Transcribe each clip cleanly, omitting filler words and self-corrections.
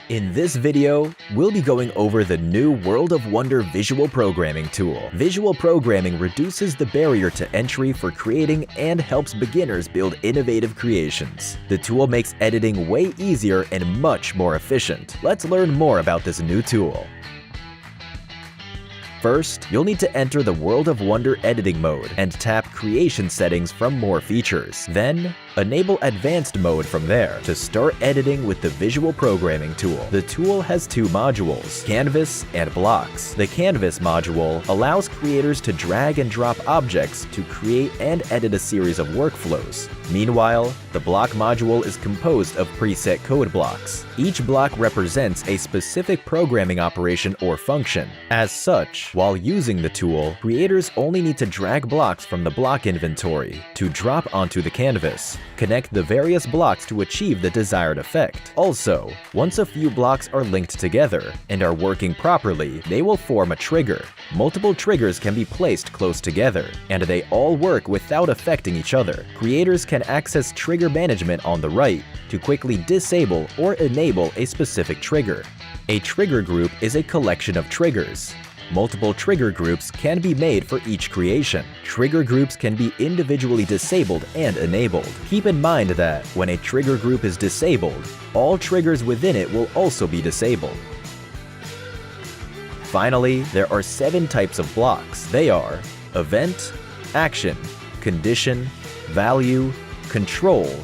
In this video, we'll be going over the new World of Wonder visual programming tool. Visual programming reduces the barrier to entry for creating and helps beginners build innovative creations. The tool makes editing way easier and much more efficient. Let's learn more about this new tool. First, you'll need to enter the World of Wonder editing mode and tap Creation Settings from More Features. Then, enable Advanced mode from there to start editing with the Visual Programming tool. The tool has two modules, Canvas and Blocks. The Canvas module allows creators to drag and drop objects to create and edit a series of workflows. Meanwhile, the Block module is composed of preset code blocks. Each block represents a specific programming operation or function. As such, while using the tool, creators only need to drag blocks from the block inventory to drop onto the canvas. Connect the various blocks to achieve the desired effect. Also, once a few blocks are linked together and are working properly, they will form a trigger. Multiple triggers can be placed close together, and they all work without affecting each other. Creators can access trigger management on the right to quickly disable or enable a specific trigger. A trigger group is a collection of triggers. Multiple trigger groups can be made for each creation. Trigger groups can be individually disabled and enabled. Keep in mind that when a trigger group is disabled, all triggers within it will also be disabled. Finally, there are 7 types of blocks. They are Event, Action, Condition, Value, Control,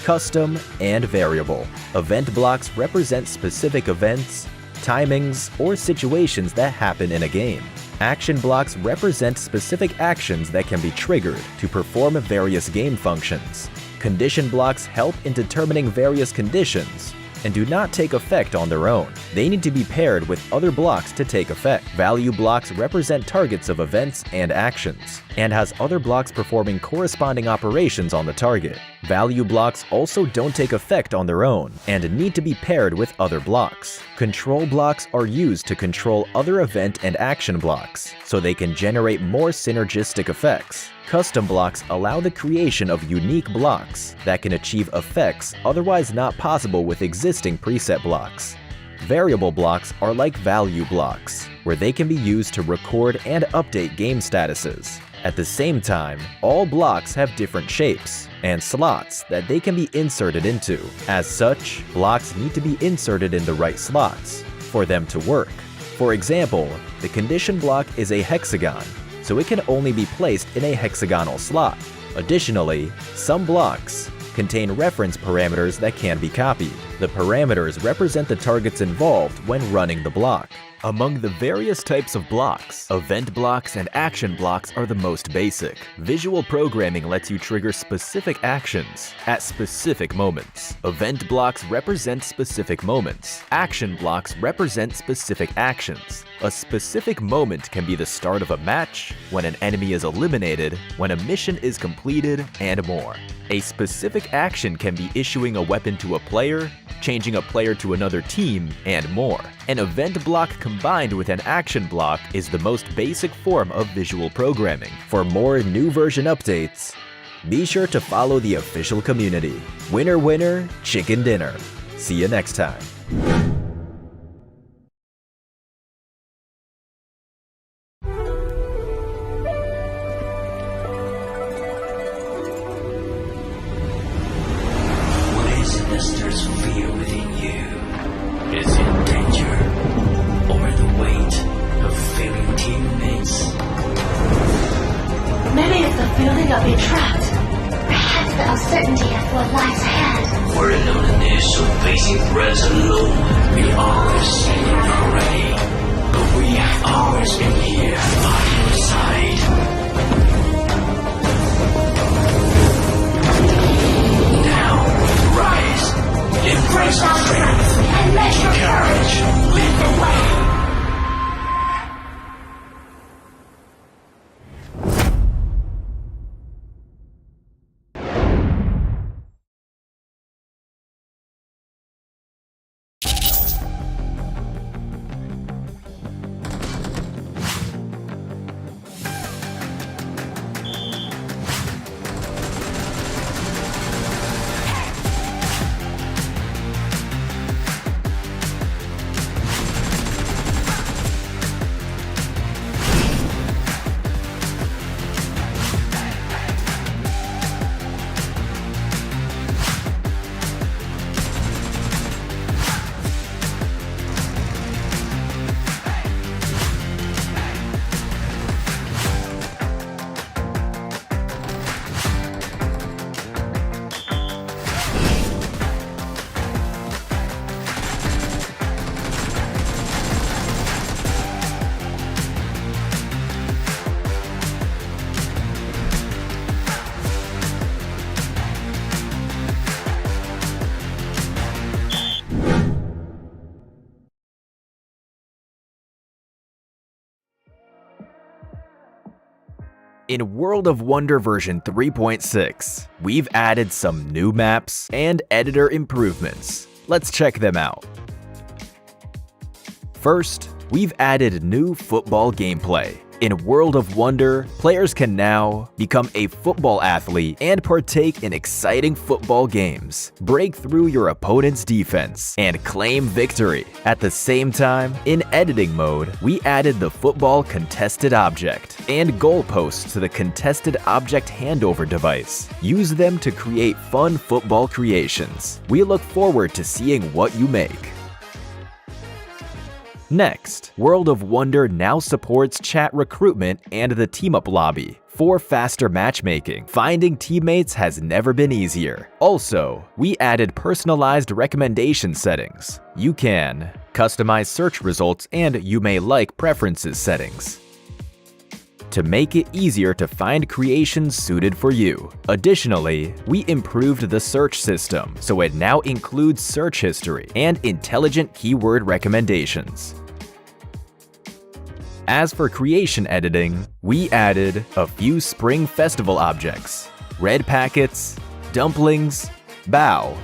Custom, and Variable. Event blocks represent specific events, timings, or situations that happen in a game. Action blocks represent specific actions that can be triggered to perform various game functions. Condition blocks help in determining various conditions and do not take effect on their own. They need to be paired with other blocks to take effect. Value blocks represent targets of events and actions, and has other blocks performing corresponding operations on the target. Value blocks also don't take effect on their own and need to be paired with other blocks. Control blocks are used to control other event and action blocks, so they can generate more synergistic effects. Custom blocks allow the creation of unique blocks that can achieve effects otherwise not possible with existing preset blocks. Variable blocks are like value blocks, where they can be used to record and update game statuses. At the same time, all blocks have different shapes and slots that they can be inserted into. As such, blocks need to be inserted in the right slots for them to work. For example, the condition block is a hexagon, so it can only be placed in a hexagonal slot. Additionally, some blocks contain reference parameters that can be copied. The parameters represent the targets involved when running the block. Among the various types of blocks, event blocks and action blocks are the most basic. Visual programming lets you trigger specific actions at specific moments. Event blocks represent specific moments. Action blocks represent specific actions. A specific moment can be the start of a match, when an enemy is eliminated, when a mission is completed, and more. A specific action can be issuing a weapon to a player, changing a player to another team, and more. An event block combined with an action block is the most basic form of visual programming. For more new version updates, be sure to follow the official community. Winner, winner, chicken dinner. See you next time. Investors fear within you. Is it danger or the weight of failing teammates? Maybe it's the feeling of being trapped. Perhaps the uncertainty of what lies ahead. For an illness of facing threats alone, we always say it already. But we have always been here by your side. Embrace our strength and measure courage. Lead the way. In World of Wonder version 3.6, we've added some new maps and editor improvements. Let's check them out. First, we've added new football gameplay. In World of Wonder, players can now become a football athlete and partake in exciting football games, break through your opponent's defense, and claim victory. At the same time, in editing mode, we added the football contested object and goalposts to the contested object handover device. Use them to create fun football creations. We look forward to seeing what you make. Next, World of Wonder now supports chat recruitment and the team-up lobby. For faster matchmaking, finding teammates has never been easier. Also, we added personalized recommendation settings. You can customize search results and you may like preferences settings to make it easier to find creations suited for you. Additionally, we improved the search system, so it now includes search history and intelligent keyword recommendations. As for creation editing, we added a few Spring Festival objects, red packets, dumplings, bow,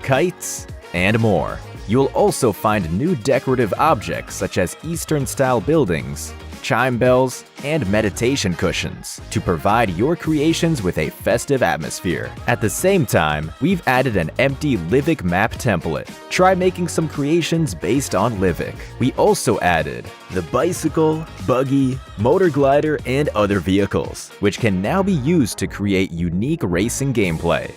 kites, and more. You'll also find new decorative objects such as Eastern-style buildings, chime bells, and meditation cushions to provide your creations with a festive atmosphere. At the same time, we've added an empty Livik map template. Try making some creations based on Livik. We also added the bicycle, buggy, motor glider, and other vehicles, which can now be used to create unique racing gameplay.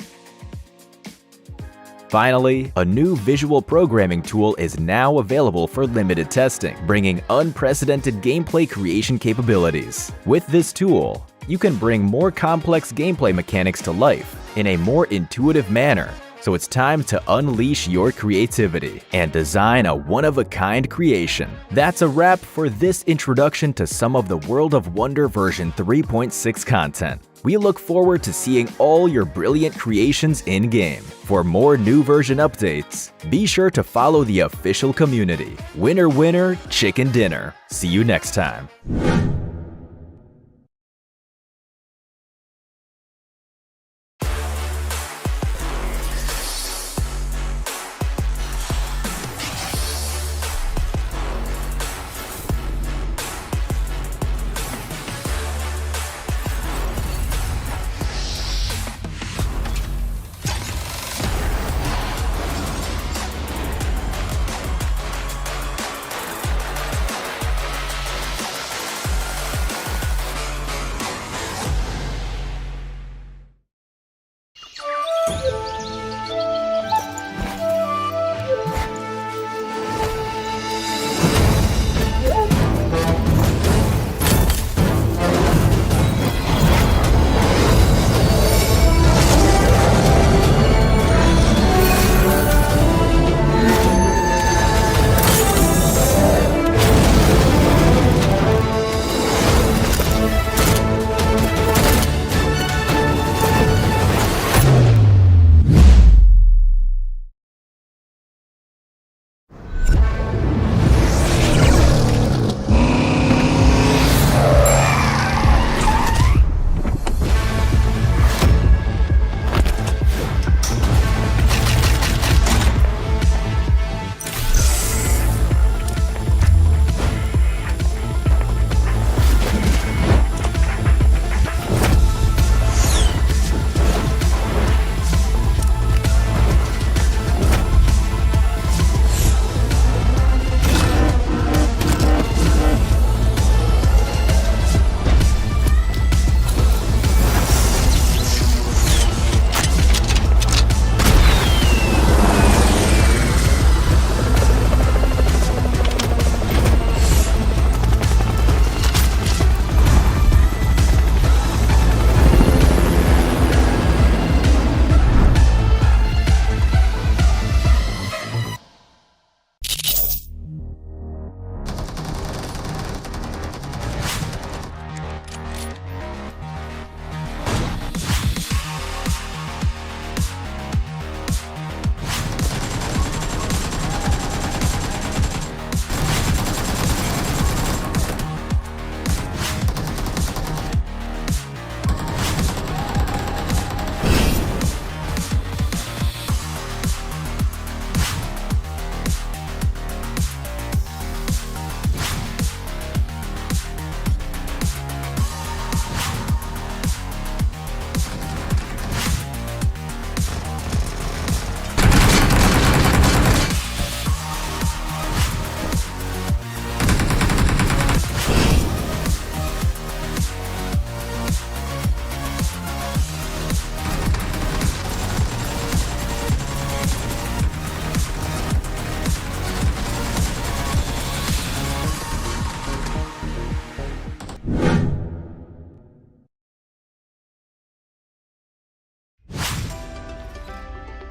Finally, a new visual programming tool is now available for limited testing, bringing unprecedented gameplay creation capabilities. With this tool, you can bring more complex gameplay mechanics to life in a more intuitive manner. So it's time to unleash your creativity and design a one-of-a-kind creation. That's a wrap for this introduction to some of the World of Wonder version 3.6 content. We look forward to seeing all your brilliant creations in-game. For more new version updates, be sure to follow the official community. Winner, winner, chicken dinner. See you next time.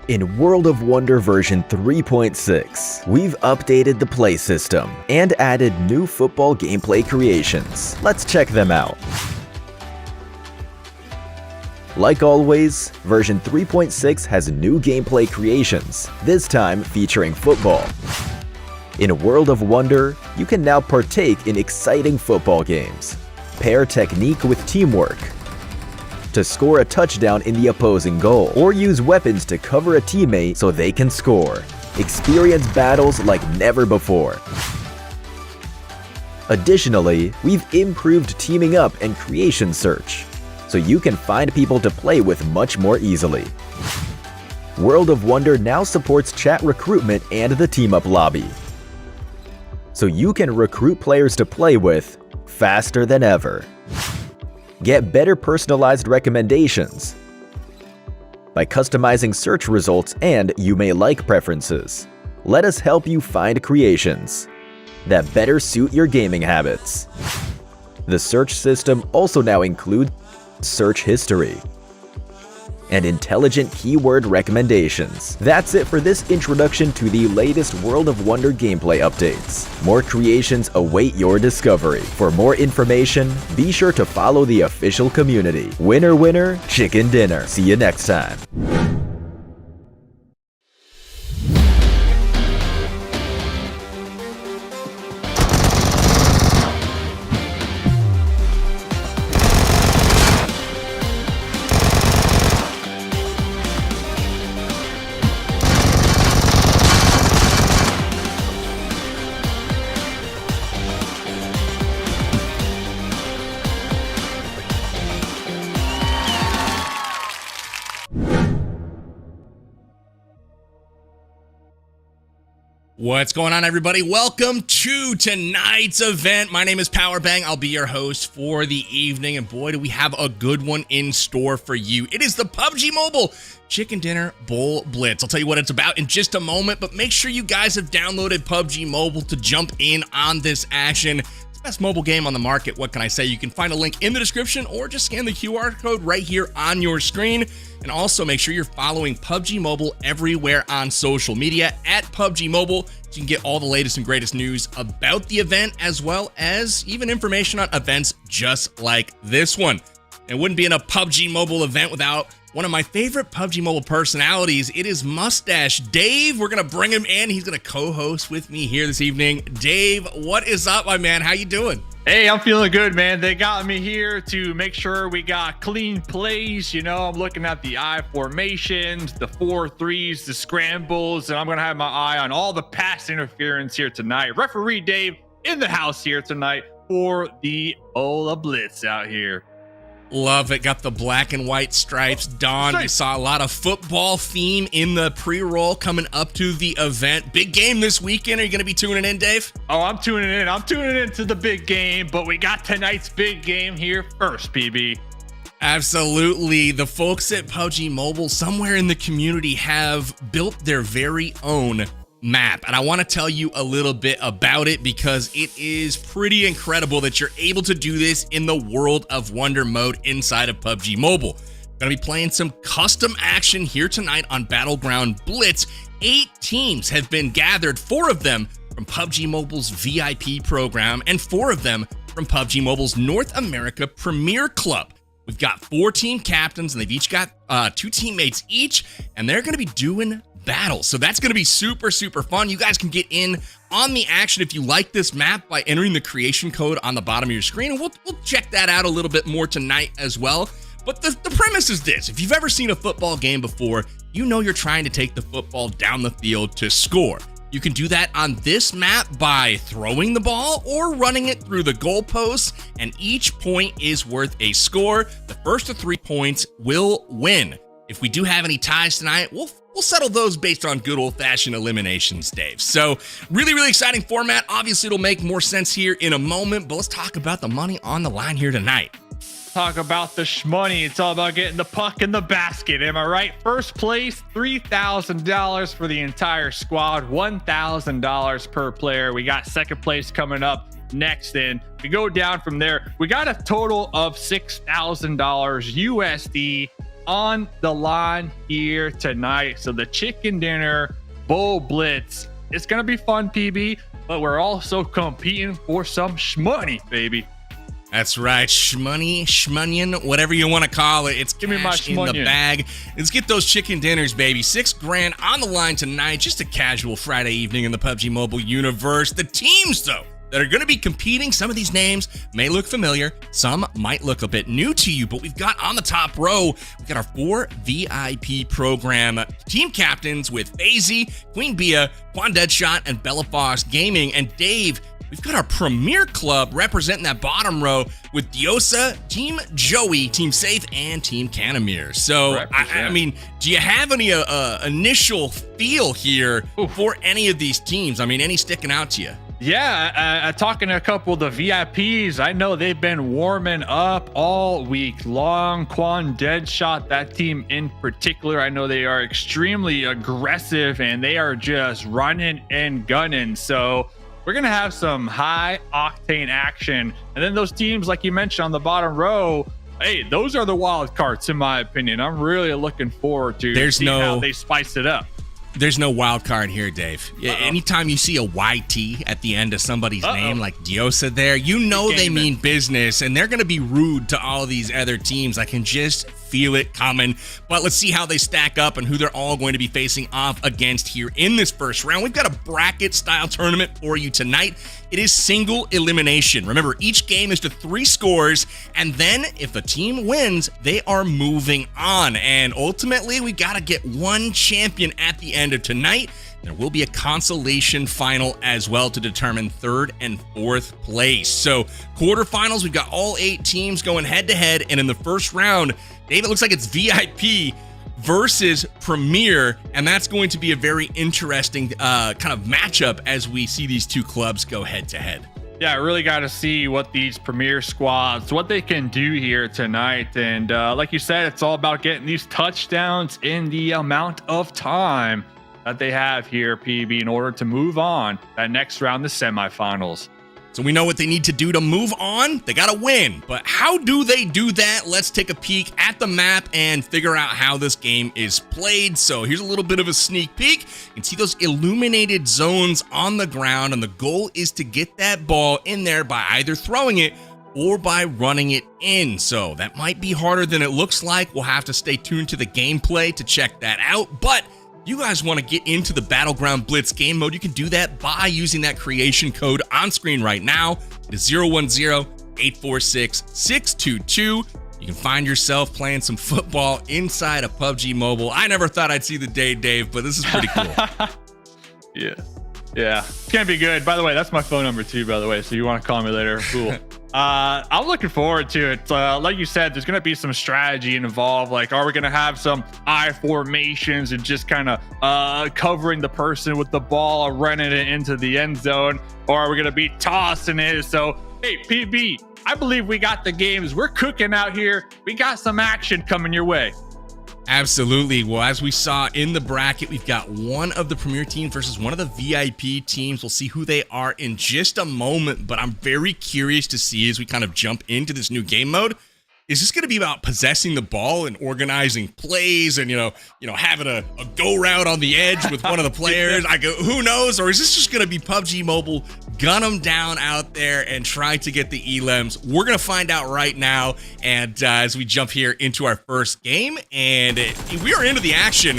In World of Wonder version 3.6, we've updated the play system and added new football gameplay creations. Let's check them out. Like always, version 3.6 has new gameplay creations, this time featuring football. In World of Wonder, you can now partake in exciting football games. Pair technique with teamwork to score a touchdown in the opposing goal, or use weapons to cover a teammate so they can score. Experience battles like never before. Additionally, we've improved teaming up and creation search, so you can find people to play with much more easily. World of Wonder now supports chat recruitment and the team-up lobby, so you can recruit players to play with faster than ever. Get better personalized recommendations by customizing search results and you may like preferences. Let us help you find creations that better suit your gaming habits. The search system also now includes search history and intelligent keyword recommendations. That's it for this introduction to the latest World of Wonder gameplay updates. More creations await your discovery. For more information, be sure to follow the official community. Winner, winner, chicken dinner. See you next time. What's going on, everybody? Welcome to tonight's event. My name is Powerbang. I'll be your host for the evening, and boy, do we have a good one in store for you. It is the PUBG Mobile Dinner Bowl Blitz. I'll tell you what it's about in just a moment, but make sure you guys have downloaded PUBG Mobile to jump in on this action. It's the best mobile game on the market. What can I say? You can find a link in the description or just scan the QR code right here on your screen. And also make sure you're following PUBG Mobile everywhere on social media at PUBG Mobile, so you can get all the latest and greatest news about the event, as well as even information on events just like this one. It wouldn't be in a PUBG Mobile event without one of my favorite PUBG Mobile personalities. It is Mustache Dave. We're going to bring him in. He's going to co-host with me here this evening. Dave, what is up, my man? How you doing? Hey, I'm feeling good, man. They got me here to make sure we got clean plays. You know, I'm looking at the I formations, the 4-3s, the scrambles, and I'm going to have my eye on all the pass interference here tonight. Referee Dave in the house here tonight for the Bowl Blitz out here. Love it. Got the black and white stripes. Don, we saw a lot of football theme in the pre-roll coming up to the event. Big game this weekend. Are you going to be tuning in, Dave? Oh, I'm tuning in. I'm tuning into the big game, but we got tonight's big game here first, PB. Absolutely. The folks at PUBG Mobile somewhere in the community have built their very own map, and I want to tell you a little bit about it because it is pretty incredible that you're able to do this in the World of Wonder mode inside of PUBG Mobile. Gonna be playing some custom action here tonight on Battleground Blitz. 8 teams have been gathered, 4 of them from PUBG Mobile's VIP program and 4 of them from PUBG Mobile's North America Premier Club. We've got 4 team captains, and they've each got 2 teammates each, and they're gonna be doing battle. So that's going to be super fun. You guys can get in on the action if you like this map by entering the creation code on the bottom of your screen, and we'll check that out a little bit more tonight as well. But the premise is this: if you've ever seen a football game before, you know you're trying to take the football down the field to score. You can do that on this map by throwing the ball or running it through the goalposts, and each point is worth a score. The first to 3 points will win. If we do have any ties tonight, we'll settle those based on good old-fashioned eliminations, Dave. So really exciting format. Obviously, it'll make more sense here in a moment, but let's talk about the money on the line here tonight. Talk about the shmoney. It's all about getting the puck in the basket. Am I right? First place, $3,000 for the entire squad, $1,000 per player. We got second place coming up next in. We go down from there. We got a total of $6,000 USD on the line here tonight. So the Chicken Dinner Bowl Blitz, it's going to be fun, PB, but we're also competing for some shmoney, baby. That's right, shmoney, shmunion, whatever you want to call it. It's Give me my cash in the shmunion. bag. Let's get those chicken dinners, baby. $6,000 on the line tonight. Just a casual Friday evening in the PUBG Mobile universe. The teams, though, that are going to be competing, some of these names may look familiar. Some might look a bit new to you, but we've got on the top row, we've got our 4 VIP program team captains with FaZe, Queen Bia, Quan Deadshot, and Bellafoss Gaming. And Dave, we've got our Premier Club representing that bottom row with Diosa, Team Joey, Team Safe, and Team Canamir. So, I mean, do you have any initial feel here for any of these teams? I mean, any sticking out to you? Yeah, talking to a couple of the VIPs, I know they've been warming up all week long. Quan Deadshot, that team in particular, I know they are extremely aggressive and they are just running and gunning. So we're going to have some high octane action. And then those teams, like you mentioned on the bottom row, hey, those are the wild cards in my opinion. I'm really looking forward to seeing how they spice it up. There's no wild card here, Dave. Anytime you see a YT at the end of somebody's name, like Diosa there, you know they mean business, and they're going to be rude to all these other teams. I can just feel it coming. But let's see how they stack up and who they're all going to be facing off against here in this first round. We've got a bracket-style tournament for you tonight. It is single elimination. Remember, each game is to 3 scores, and then if a team wins, they are moving on. And ultimately, we got to get one champion at the end of tonight. There will be a consolation final as well to determine 3rd and 4th place. So quarterfinals, we've got all 8 teams going head-to-head, and in the first round, Dave, it looks like it's VIP versus Premier, and that's going to be a very interesting kind of matchup as we see these two clubs go head-to-head. Yeah, I really got to see what these Premier squads, what they can do here tonight. And like you said, it's all about getting these touchdowns in the amount of time that they have here, PB, in order to move on that next round, the semifinals. So we know what they need to do to move on. They got to win. But how do they do that? Let's take a peek at the map and figure out how this game is played. So here's a little bit of a sneak peek. You can see those illuminated zones on the ground, and the goal is to get that ball in there by either throwing it or by running it in. So that might be harder than it looks like. We'll have to stay tuned to the gameplay to check that out. But you guys want to get into the Battleground Blitz game mode, you can do that by using that creation code on screen right now. It is 010-846-622. You can find yourself playing some football inside of PUBG Mobile. I never thought I'd see the day, Dave, but this is pretty cool. Yeah. It's gonna be good. By the way, that's my phone number too, by the way. So you want to call me later? Cool. I'm looking forward to it. Like you said, there's gonna be some strategy involved. Like, are we gonna have some I formations and just kind of covering the person with the ball, running it into the end zone, or are we gonna be tossing it? So, hey, PB, I believe we got the games. We're cooking out here. We got some action coming your way. Absolutely. Well, as we saw in the bracket, we've got one of the Premier teams versus one of the VIP teams. We'll see who they are in just a moment, but I'm very curious to see as we kind of jump into this new game mode. Is this going to be about possessing the ball and organizing plays and, having a go route on the edge with one of the players? Who knows? Or is this just going to be PUBG Mobile, gun them down out there and try to get the elims? We're going to find out right now. And as we jump here into our first game, and we are into the action.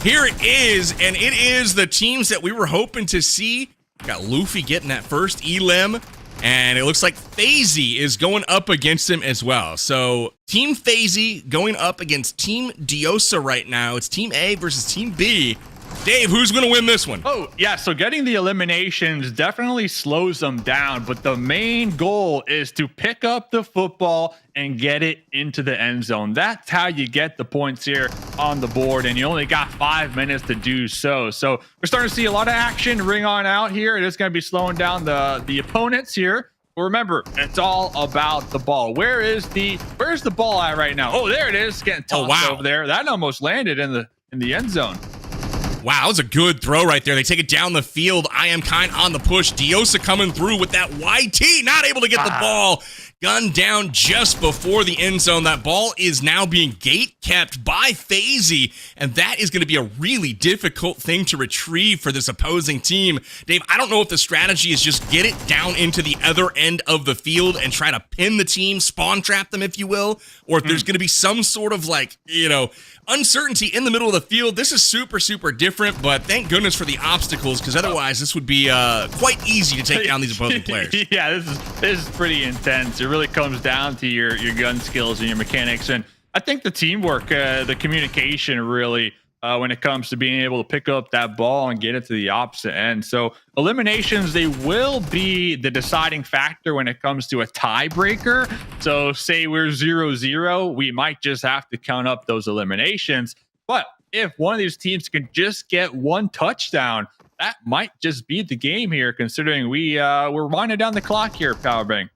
Here it is, and it is the teams that we were hoping to see. Got Luffy getting that first elim. And it looks like FaZe is going up against him as well. So Team FaZe going up against Team Diosa right now. It's Team A versus Team B. Dave, who's going to win this one? Oh, yeah. So getting the eliminations definitely slows them down. But the main goal is to pick up the football and get it into the end zone. That's how you get the points here on the board. And you only got 5 minutes to do so. So we're starting to see a lot of action ring on out here. It is going to be slowing down the opponents here. But remember, it's all about the ball. Where's the ball at right now? Oh, there it is. Getting tossed over there. That almost landed in the end zone. Wow, that was a good throw right there. They take it down the field. I am kind on the push. Diosa coming through with that YT, not able to get the ball. gunned down just before the end zone. That ball is now being gate kept by FaZe, and that is going to be a really difficult thing to retrieve for this opposing team. Dave, I don't know if the strategy is just get it down into the other end of the field and try to pin the team, spawn trap them, if you will, or if there's going to be some sort of uncertainty in the middle of the field. This is super, super different, but thank goodness for the obstacles, because otherwise this would be quite easy to take down these opposing players. Yeah, this is pretty intense. It really comes down to your gun skills and your mechanics, and I think the teamwork, the communication, really when it comes to being able to pick up that ball and get it to the opposite end. So eliminations, they will be the deciding factor when it comes to a tiebreaker. So say we're 0-0, we might just have to count up those eliminations. But if one of these teams can just get one touchdown, that might just be the game here, considering we're winding down the clock here at Powerbang.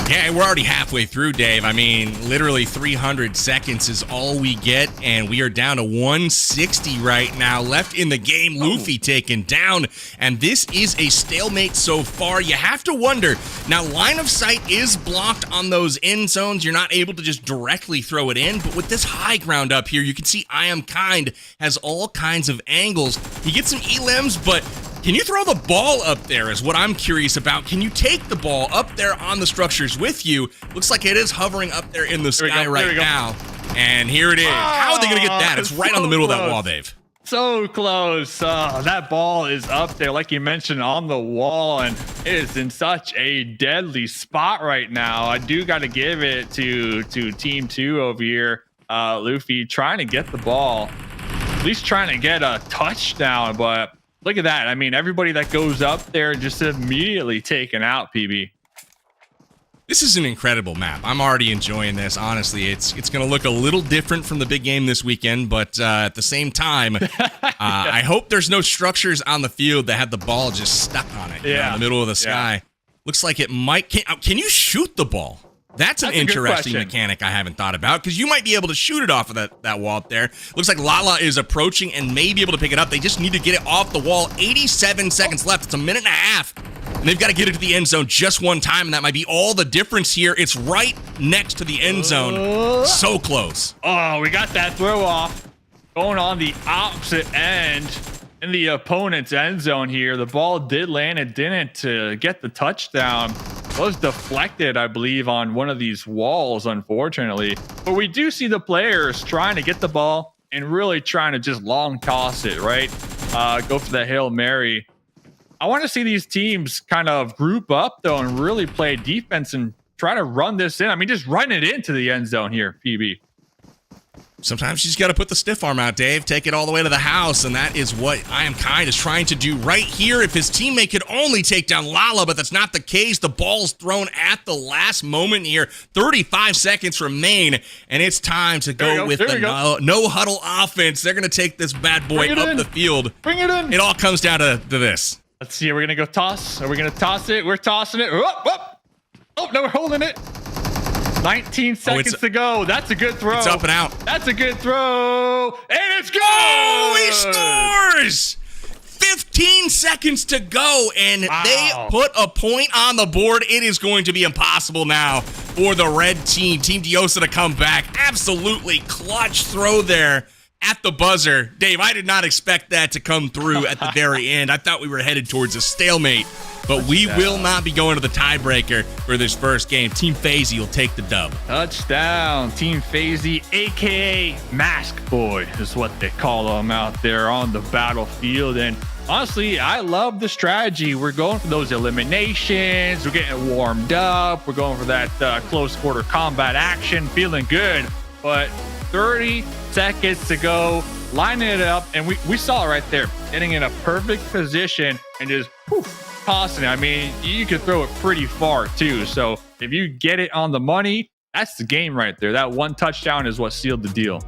Yeah, we're already halfway through, Dave. I mean, literally 300 seconds is all we get, and we are down to 160 right now left in the game. Luffy taken down, and this is a stalemate so far. You have to wonder, now line of sight is blocked on those end zones. You're not able to just directly throw it in, but with this high ground up here, you can see I Am Kind has all kinds of angles. He gets some elims, but can you throw the ball up there is what I'm curious about. Can you take the ball up there on the structures with you? Looks like it is hovering up there in the sky right now. And here it is. How are they going to get that? It's right on the middle of that wall, Dave. So close. That ball is up there, like you mentioned, on the wall, and it is in such a deadly spot right now. I do got to give it to Team 2 over here. Luffy trying to get the ball, at least trying to get a touchdown, but look at that. I mean, everybody that goes up there just immediately taken out, PB. This is an incredible map. I'm already enjoying this. Honestly, it's going to look a little different from the big game this weekend, but at the same time, I hope there's no structures on the field that have the ball just stuck on it, in the middle of the sky. Looks like it might. Can you shoot the ball? That's an interesting mechanic I haven't thought about, because you might be able to shoot it off of that wall up there. Looks like Lala is approaching and may be able to pick it up. They just need to get it off the wall. 87 seconds left. It's a minute and a half. And they've got to get it to the end zone just one time, and that might be all the difference here. It's right next to the end zone. So close. Oh, we got that throw off. Going on the opposite end in the opponent's end zone here. The ball did land. It didn't get the touchdown. It was deflected, I believe, on one of these walls, unfortunately. But we do see the players trying to get the ball and really trying to just long toss it, right? Go for the Hail Mary. I want to see these teams kind of group up, though, and really play defense and try to run this in. I mean, just run it into the end zone here, PB. Sometimes you just got to put the stiff arm out, Dave. Take it all the way to the house, and that is what I Am Kind is trying to do right here. If his teammate could only take down Lala, but that's not the case. The ball's thrown at the last moment here. 35 seconds remain, and it's time to go with the no-huddle offense. They're going to take this bad boy up the field. Bring it in. It all comes down to this. Let's see. Are we going to go toss? Are we going to toss it? We're tossing it. Oh, no, we're holding it. 19 seconds to go. That's a good throw. It's up and out. That's a good throw. And it's good. Oh, he scores. 15 seconds to go, and they put a point on the board. It is going to be impossible now for the red team. Team Diosa to come back. Absolutely clutch throw there at the buzzer. Dave, I did not expect that to come through at the very end. I thought we were headed towards a stalemate, but we will not be going to the tiebreaker for this first game. Team FaZe will take the dub. Touchdown, Team FaZe, a.k.a. Mask Boy is what they call him out there on the battlefield. And honestly, I love the strategy. We're going for those eliminations. We're getting warmed up. We're going for that close quarter combat action. Feeling good. But 30 seconds to go, lining it up, and we saw it right there, getting in a perfect position and just tossing it. I mean, you can throw it pretty far too. So if you get it on the money, that's the game right there. That one touchdown is what sealed the deal.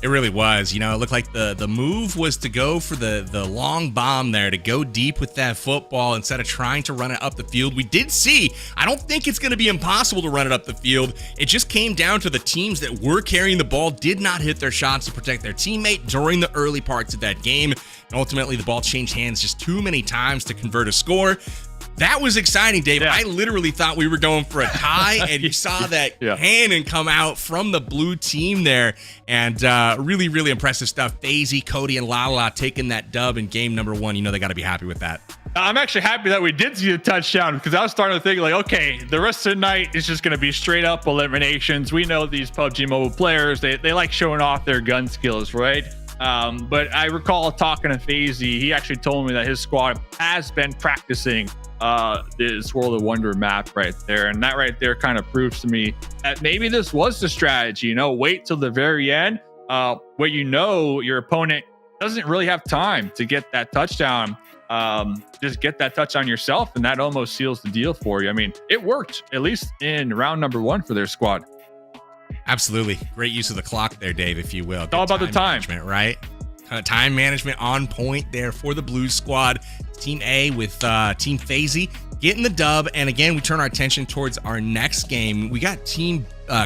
It really was. You know, it looked like the move was to go for the long bomb there, to go deep with that football instead of trying to run it up the field. We did see, I don't think it's going to be impossible to run it up the field. It just came down to the teams that were carrying the ball did not hit their shots to protect their teammate during the early parts of that game. And ultimately, the ball changed hands just too many times to convert a score. That was exciting, Dave. Yeah. I literally thought we were going for a tie, and you saw that cannon come out from the blue team there, and really, really impressive stuff. FaZe, Cody, and Lala taking that dub in game number 1. You know they got to be happy with that. I'm actually happy that we did see a touchdown, because I was starting to think like, okay, the rest of the night is just going to be straight up eliminations. We know these PUBG Mobile players, they like showing off their gun skills, right? But I recall talking to FaZe. He actually told me that his squad has been practicing this World of Wonder map right there, and that right there kind of proves to me that maybe this was the strategy. You know, wait till the very end, where you know your opponent doesn't really have time to get that touchdown. Just get that touchdown yourself, and that almost seals the deal for you. I mean, it worked, at least in round number 1 for their squad. Absolutely. Great use of the clock there, Dave, if you will. It's all about the time. Management, right? Time management on point there for the Blues squad. Team A with Team FaZe getting the dub. And again, we turn our attention towards our next game. We got Team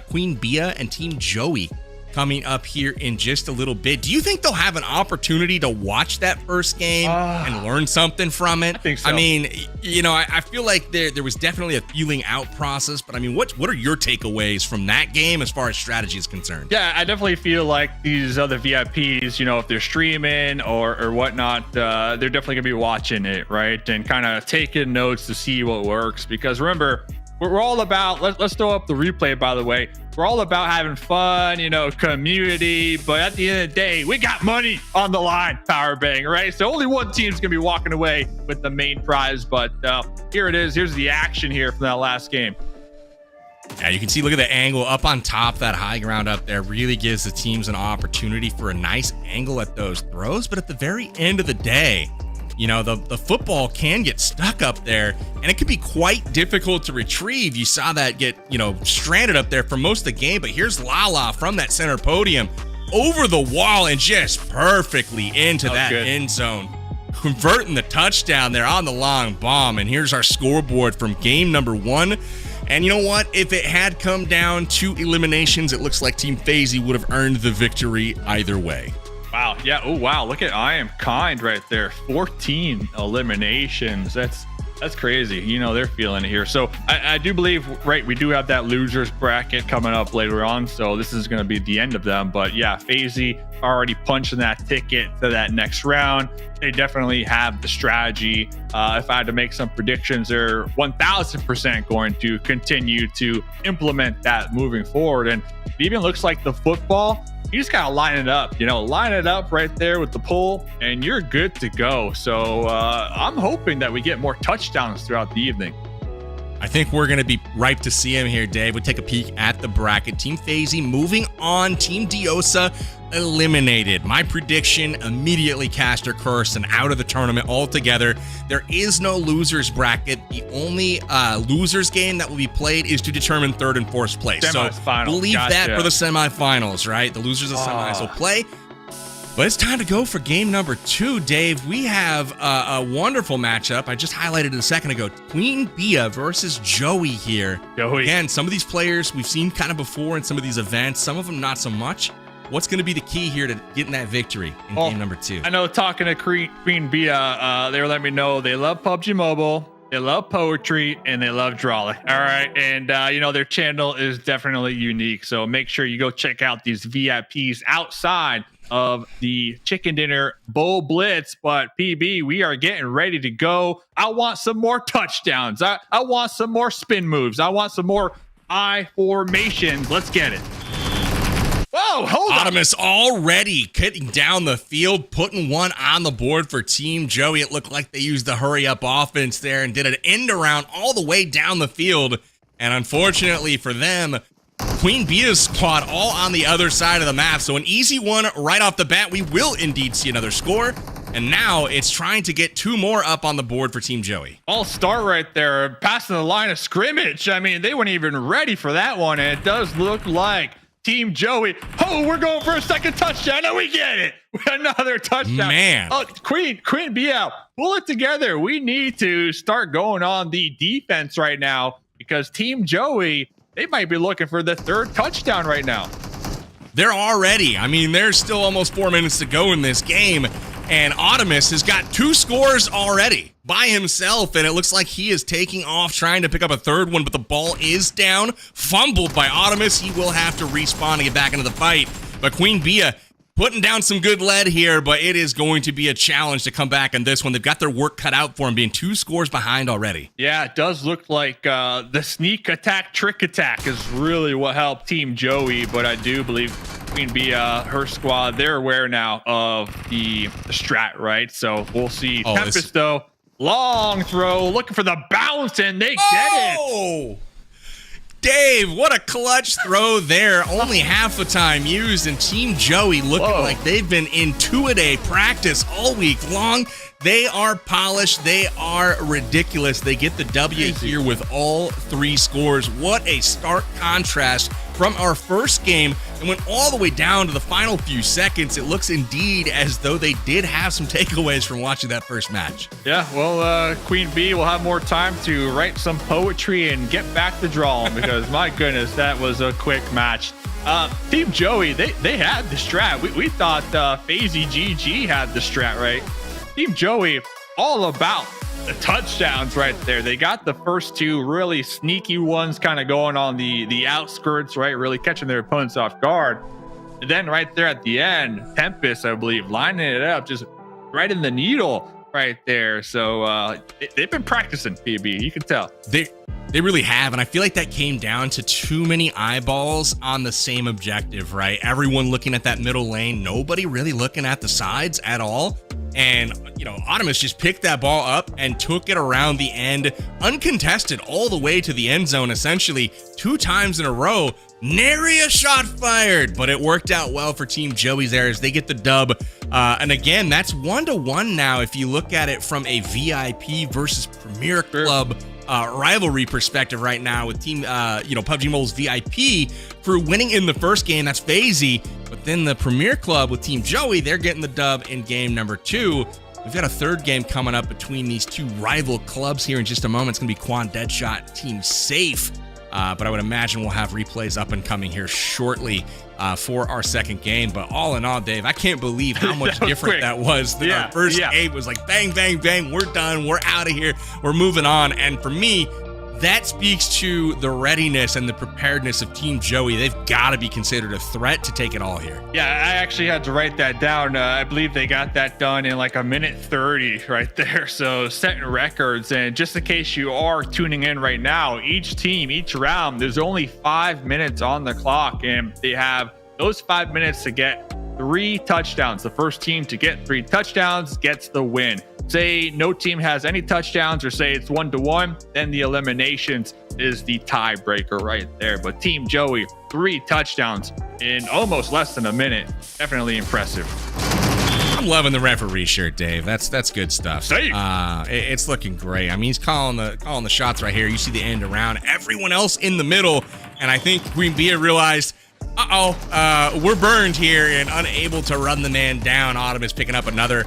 Queen Bia and Team Joey coming up here in just a little bit. Do you think they'll have an opportunity to watch that first game and learn something from it? I think so. I mean, you know, I feel like there was definitely a feeling out process, but I mean, what are your takeaways from that game as far as strategy is concerned? Yeah, I definitely feel like these other VIPs, you know, if they're streaming or whatnot, they're definitely gonna be watching it, right? And kind of taking notes to see what works, because remember, we're all about, let's throw up the replay, by the way. We're all about having fun, you know, community, but at the end of the day, we got money on the line, Powerbang, right? So only one team's gonna be walking away with the main prize, but here it is. Here's the action here from that last game. Yeah, you can see, look at the angle up on top, that high ground up there really gives the teams an opportunity for a nice angle at those throws. But at the very end of the day, you know, the football can get stuck up there, and it can be quite difficult to retrieve. You saw that get, you know, stranded up there for most of the game, but here's Lala from that center podium over the wall and just perfectly into that end zone, converting the touchdown there on the long bomb. And here's our scoreboard from game number 1. And you know what? If it had come down to eliminations, it looks like Team FaZe would have earned the victory either way. Wow. Yeah. Oh, wow. Look at I Am Kind right there. 14 eliminations. That's crazy. You know, they're feeling it here. So I do believe, right, we do have that losers bracket coming up later on. So this is going to be the end of them. But yeah, FaZe already punching that ticket to that next round. They definitely have the strategy. If I had to make some predictions, they're 1000% going to continue to implement that moving forward. And it even looks like the football, you just gotta line it up, you know, line it up right there with the pull, and you're good to go. So I'm hoping that we get more touchdowns throughout the evening. I think we're going to be ripe to see him here, Dave. We'll take a peek at the bracket. Team FaZe moving on. Team Diosa eliminated. My prediction, immediately cast her curse and out of the tournament altogether. There is no losers bracket. The only losers game that will be played is to determine 3rd and 4th place. So believe that for the semifinals, right? The losers of semis will play. But it's time to go for game number 2, Dave. We have a wonderful matchup. I just highlighted it a second ago. Queen Bia versus Joey here. Again, some of these players we've seen kind of before in some of these events. Some of them not so much. What's going to be the key here to getting that victory in game number 2? I know, talking to Queen Bia, they were letting me know they love PUBG Mobile, they love poetry, and they love Drawley. All right. And, you know, their channel is definitely unique. So make sure you go check out these VIPs outside of the Chicken Dinner Bowl Blitz. But PB, we are getting ready to go. I want some more touchdowns. I want some more spin moves. I want some more I formations. Let's get it. Whoa, hold on. Optimus already cutting down the field, putting one on the board for Team Joey. It looked like they used the hurry-up offense there and did an end around all the way down the field. And unfortunately for them, Queen Bia's squad all on the other side of the map. So an easy one right off the bat. We will indeed see another score. And now it's trying to get 2 more up on the board for Team Joey. All start right there, passing the line of scrimmage. I mean, they weren't even ready for that one. And it does look like Team Joey, oh, we're going for a second touchdown, and we get it. Another touchdown. Man. Oh, Queen Bia, pull it together. We need to start going on the defense right now, because Team Joey, they might be looking for the 3rd touchdown right now. They're already. I mean, there's still almost 4 minutes to go in this game. And Audimus has got 2 scores already by himself, and it looks like he is taking off, trying to pick up a third one, but the ball is down, fumbled by Audimus. He will have to respawn and get back into the fight. But Queen Bia putting down some good lead here, but it is going to be a challenge to come back in this one. They've got their work cut out for them, being 2 scores behind already. Yeah, it does look like the sneak attack, trick attack is really what helped Team Joey, but I do believe Queen Bia, her squad, they're aware now of the strat, right? So we'll see. Tempest, though, long throw, looking for the bounce, and they get it. Dave, what a clutch throw there. Only half the time used, and Team Joey looking like they've been in two-a-day practice all week long. They are polished. They are ridiculous. They get the W here with all 3 scores. What a stark contrast from our first game. And went all the way down to the final few seconds. It looks indeed as though they did have some takeaways from watching that first match. Yeah, well, Queen Bee will have more time to write some poetry and get back to drawing because, my goodness, that was a quick match. Team Joey, they had the strat. We thought FaZe GG had the strat, right? Team Joey, all about the touchdowns right there. They got the first 2 really sneaky ones kind of going on the outskirts, right? Really catching their opponents off guard. And then right there at the end, Tempest, I believe, lining it up just right in the needle right there. So they've been practicing, PB. You can tell. They really have, and I feel like that came down to too many eyeballs on the same objective, right? Everyone looking at that middle lane, nobody really looking at the sides at all. And, you know, Audimus just picked that ball up and took it around the end, uncontested all the way to the end zone, essentially 2 times in a row. Nary a shot fired, but it worked out well for Team Joey's there as they get the dub. And again, that's 1-1 now if you look at it from a VIP versus Premier Club rivalry perspective right now with Team, PUBG Mobile's VIP for winning in the first game. That's FaZe. But then the Premier Club with Team Joey, they're getting the dub in game number 2. We've got a third game coming up between these 2 rival clubs here in just a moment. It's going to be Quan Deadshot, Team Safe. But I would imagine we'll have replays up and coming here shortly for our second game. But all in all, Dave, I can't believe how much different that was. Our first game was like bang, bang, bang. We're done. We're out of here. We're moving on. And for me, that speaks to the readiness and the preparedness of Team Joey. They've got to be considered a threat to take it all here. Yeah, I actually had to write that down. I believe they got that done in like a minute 30 right there. So setting records. And just in case you are tuning in right now, each team, each round, there's only 5 minutes on the clock. And they have those 5 minutes to get 3 touchdowns. The first team to get 3 touchdowns gets the win. Say no team has any touchdowns, or say it's 1-1, then the eliminations is the tiebreaker right there. But Team Joey, 3 touchdowns in almost less than a minute. Definitely impressive. I'm loving the referee shirt, Dave. That's good stuff. It's looking great. I mean, he's calling the shots right here. You see the end around, everyone else in the middle, and I think Queen Bia realized, we're burned here and unable to run the man down. Autumn is picking up another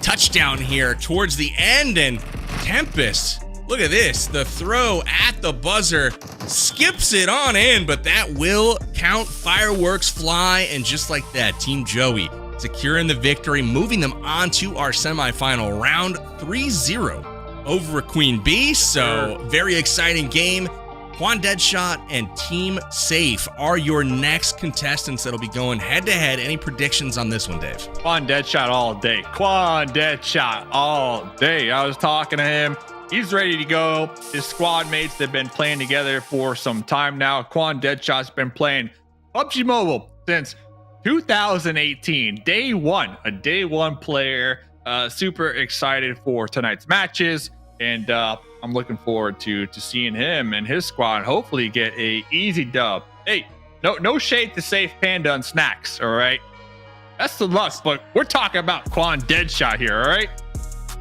touchdown here towards the end, and Tempest, look at this. The throw at the buzzer skips it on in, but that will count. Fireworks fly, and just like that, Team Joey securing the victory, moving them on to our semifinal round 3-0 over Queen Bee. So very exciting game. Quan Deadshot and Team Safe are your next contestants that'll be going head-to-head. Any predictions on this one, Dave? Quan Deadshot all day. Quan Deadshot all day. I was talking to him. He's ready to go. His squad mates, they've been playing together for some time now. Quan Deadshot's been playing PUBG Mobile since 2018. Day one, a day one player. Super excited for tonight's matches. And I'm looking forward to seeing him and his squad hopefully get a easy dub. Hey, no shade to Safe Panda and Snacks, all right? That's the luck, but we're talking about Quan Deadshot here, all right?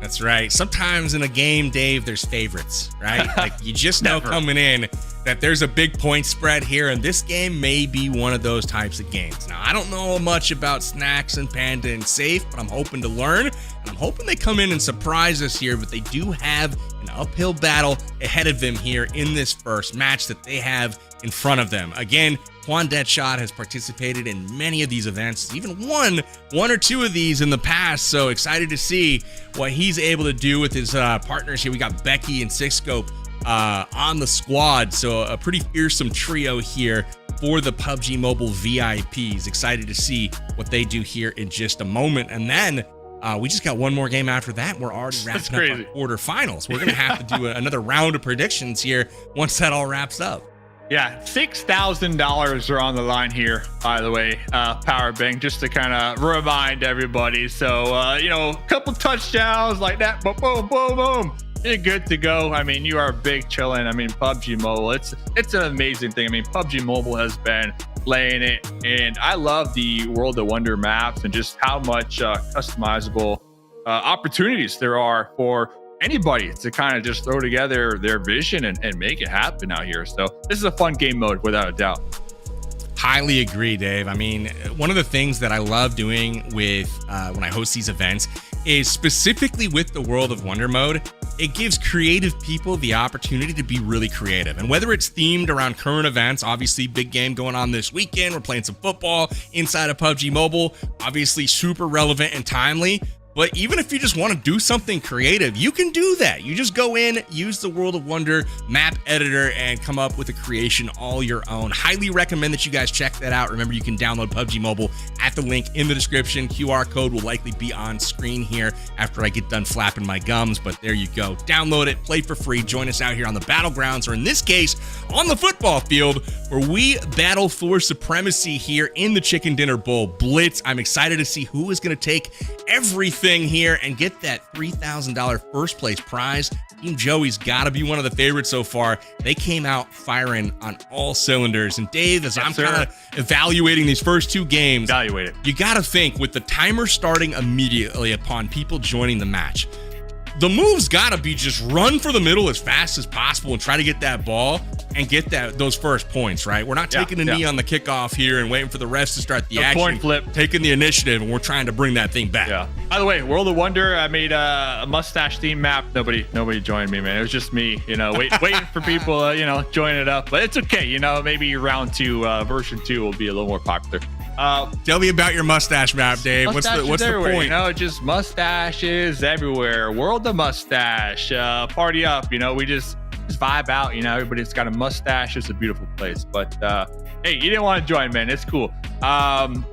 That's right. Sometimes in a game, Dave, there's favorites, right? Like you just know coming in, that there's a big point spread here, and this game may be one of those types of games. Now, I don't know much about Snacks and Panda and Safe, but I'm hoping to learn, and I'm hoping they come in and surprise us here, but they do have an uphill battle ahead of them here in this first match that they have in front of them. Again, Quan Deadshot has participated in many of these events, even won one or two of these in the past, so excited to see what he's able to do with his partners here. We got Becky and Six Scope on the squad, so a pretty fearsome trio here for the PUBG Mobile VIPs. Excited to see what they do here in just a moment. And then we just got one more game after that. We're already wrapping up our quarterfinals. We're gonna have to do another round of predictions here once that all wraps up. Yeah, $6,000 are on the line here, by the way, Powerbang, just to kind of remind everybody. So, you know, a couple touchdowns like that, boom, boom, boom, boom. You're good to go. I mean, you are big chilling. I mean, PUBG Mobile, it's an amazing thing. I mean, PUBG Mobile has been laying it, and I love the World of Wonder maps and just how much customizable opportunities there are for anybody to kind of just throw together their vision and make it happen out here. So this is a fun game mode without a doubt. Highly agree, Dave. I mean, one of the things that I love doing with when I host these events is specifically with the World of Wonder mode, it gives creative people the opportunity to be really creative. And whether it's themed around current events, obviously big game going on this weekend, we're playing some football inside of PUBG Mobile, obviously super relevant and timely. But even if you just want to do something creative, you can do that. You just go in, use the World of Wonder map editor, and come up with a creation all your own. Highly recommend that you guys check that out. Remember, you can download PUBG Mobile at the link in the description. QR code will likely be on screen here after I get done flapping my gums, but there you go. Download it, play for free, join us out here on the battlegrounds, or in this case, on the football field, where we battle for supremacy here in the Chicken Dinner Bowl Blitz. I'm excited to see who is going to take everything here and get that $3,000 first place prize. Team Joey's got to be one of the favorites so far. They came out firing on all cylinders. And Dave, as I'm kind of evaluating these first two games, you got to think with the timer starting immediately upon people joining the match, the move's got to be just run for the middle as fast as possible and try to get that ball and get those first points, right? We're not taking a knee on the kickoff here and waiting for the refs to start the action. Point flip. Taking the initiative, and we're trying to bring that thing back. Yeah. By the way, World of Wonder, I made a mustache theme map. Nobody joined me, man. It was just me, you know, waiting for people, you know, join it up. But it's okay, you know, maybe round two, version 2 will be a little more popular. Tell me about your mustache map, Dave. What's the point? You know, just mustaches everywhere. World of mustache. Party up. You know, we just vibe out. You know, everybody's got a mustache. It's a beautiful place. But hey, you didn't want to join, man. It's cool. I'm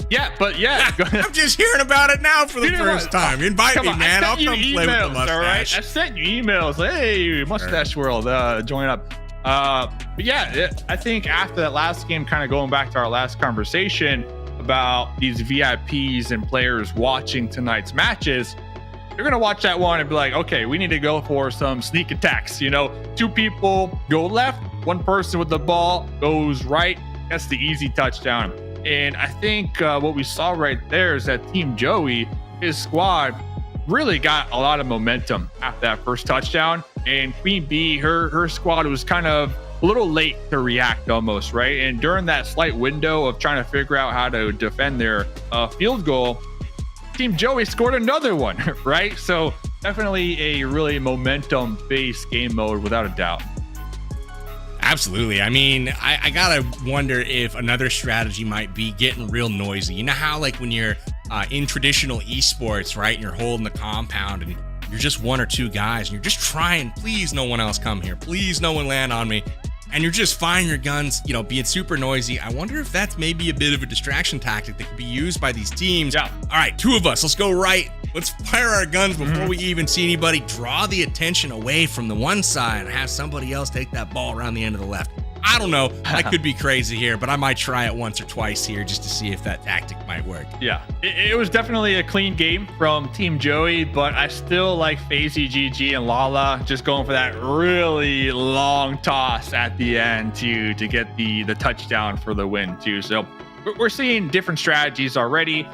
just hearing about it now for the first time. Invite me, man. I'll come play with the mustache. All right, I sent you emails. Hey, Mustache World, join up. But yeah, I think after that last game, kind of going back to our last conversation about these VIPs and players watching tonight's matches, you're gonna watch that one and be like, okay, we need to go for some sneak attacks. You know, 2 people go left, 1 person with the ball goes right. That's the easy touchdown. And I think what we saw right there is that Team Joey, his squad, really got a lot of momentum after that first touchdown. And Queen Bee, her squad was kind of a little late to react almost, right? And during that slight window of trying to figure out how to defend their field goal, Team Joey scored another one, right? So definitely a really momentum-based game mode without a doubt. Absolutely. I mean, I gotta wonder if another strategy might be getting real noisy. You know how like when you're in traditional esports, right? And you're holding the compound and you're just 1 or 2 guys and you're just trying, please no one else come here. Please no one land on me. And you're just firing your guns, you know, being super noisy. I wonder if that's maybe a bit of a distraction tactic that could be used by these teams. Yeah. All right, 2 of us, let's go right. Let's fire our guns before we even see anybody. Draw the attention away from the one side and have somebody else take that ball around the end of the left. I don't know. I could be crazy here, but I might try it once or twice here just to see if that tactic might work. Yeah, it was definitely a clean game from Team Joey, but I still like FaZe, GG, and Lala just going for that really long toss at the end to get the touchdown for the win too. So we're seeing different strategies already.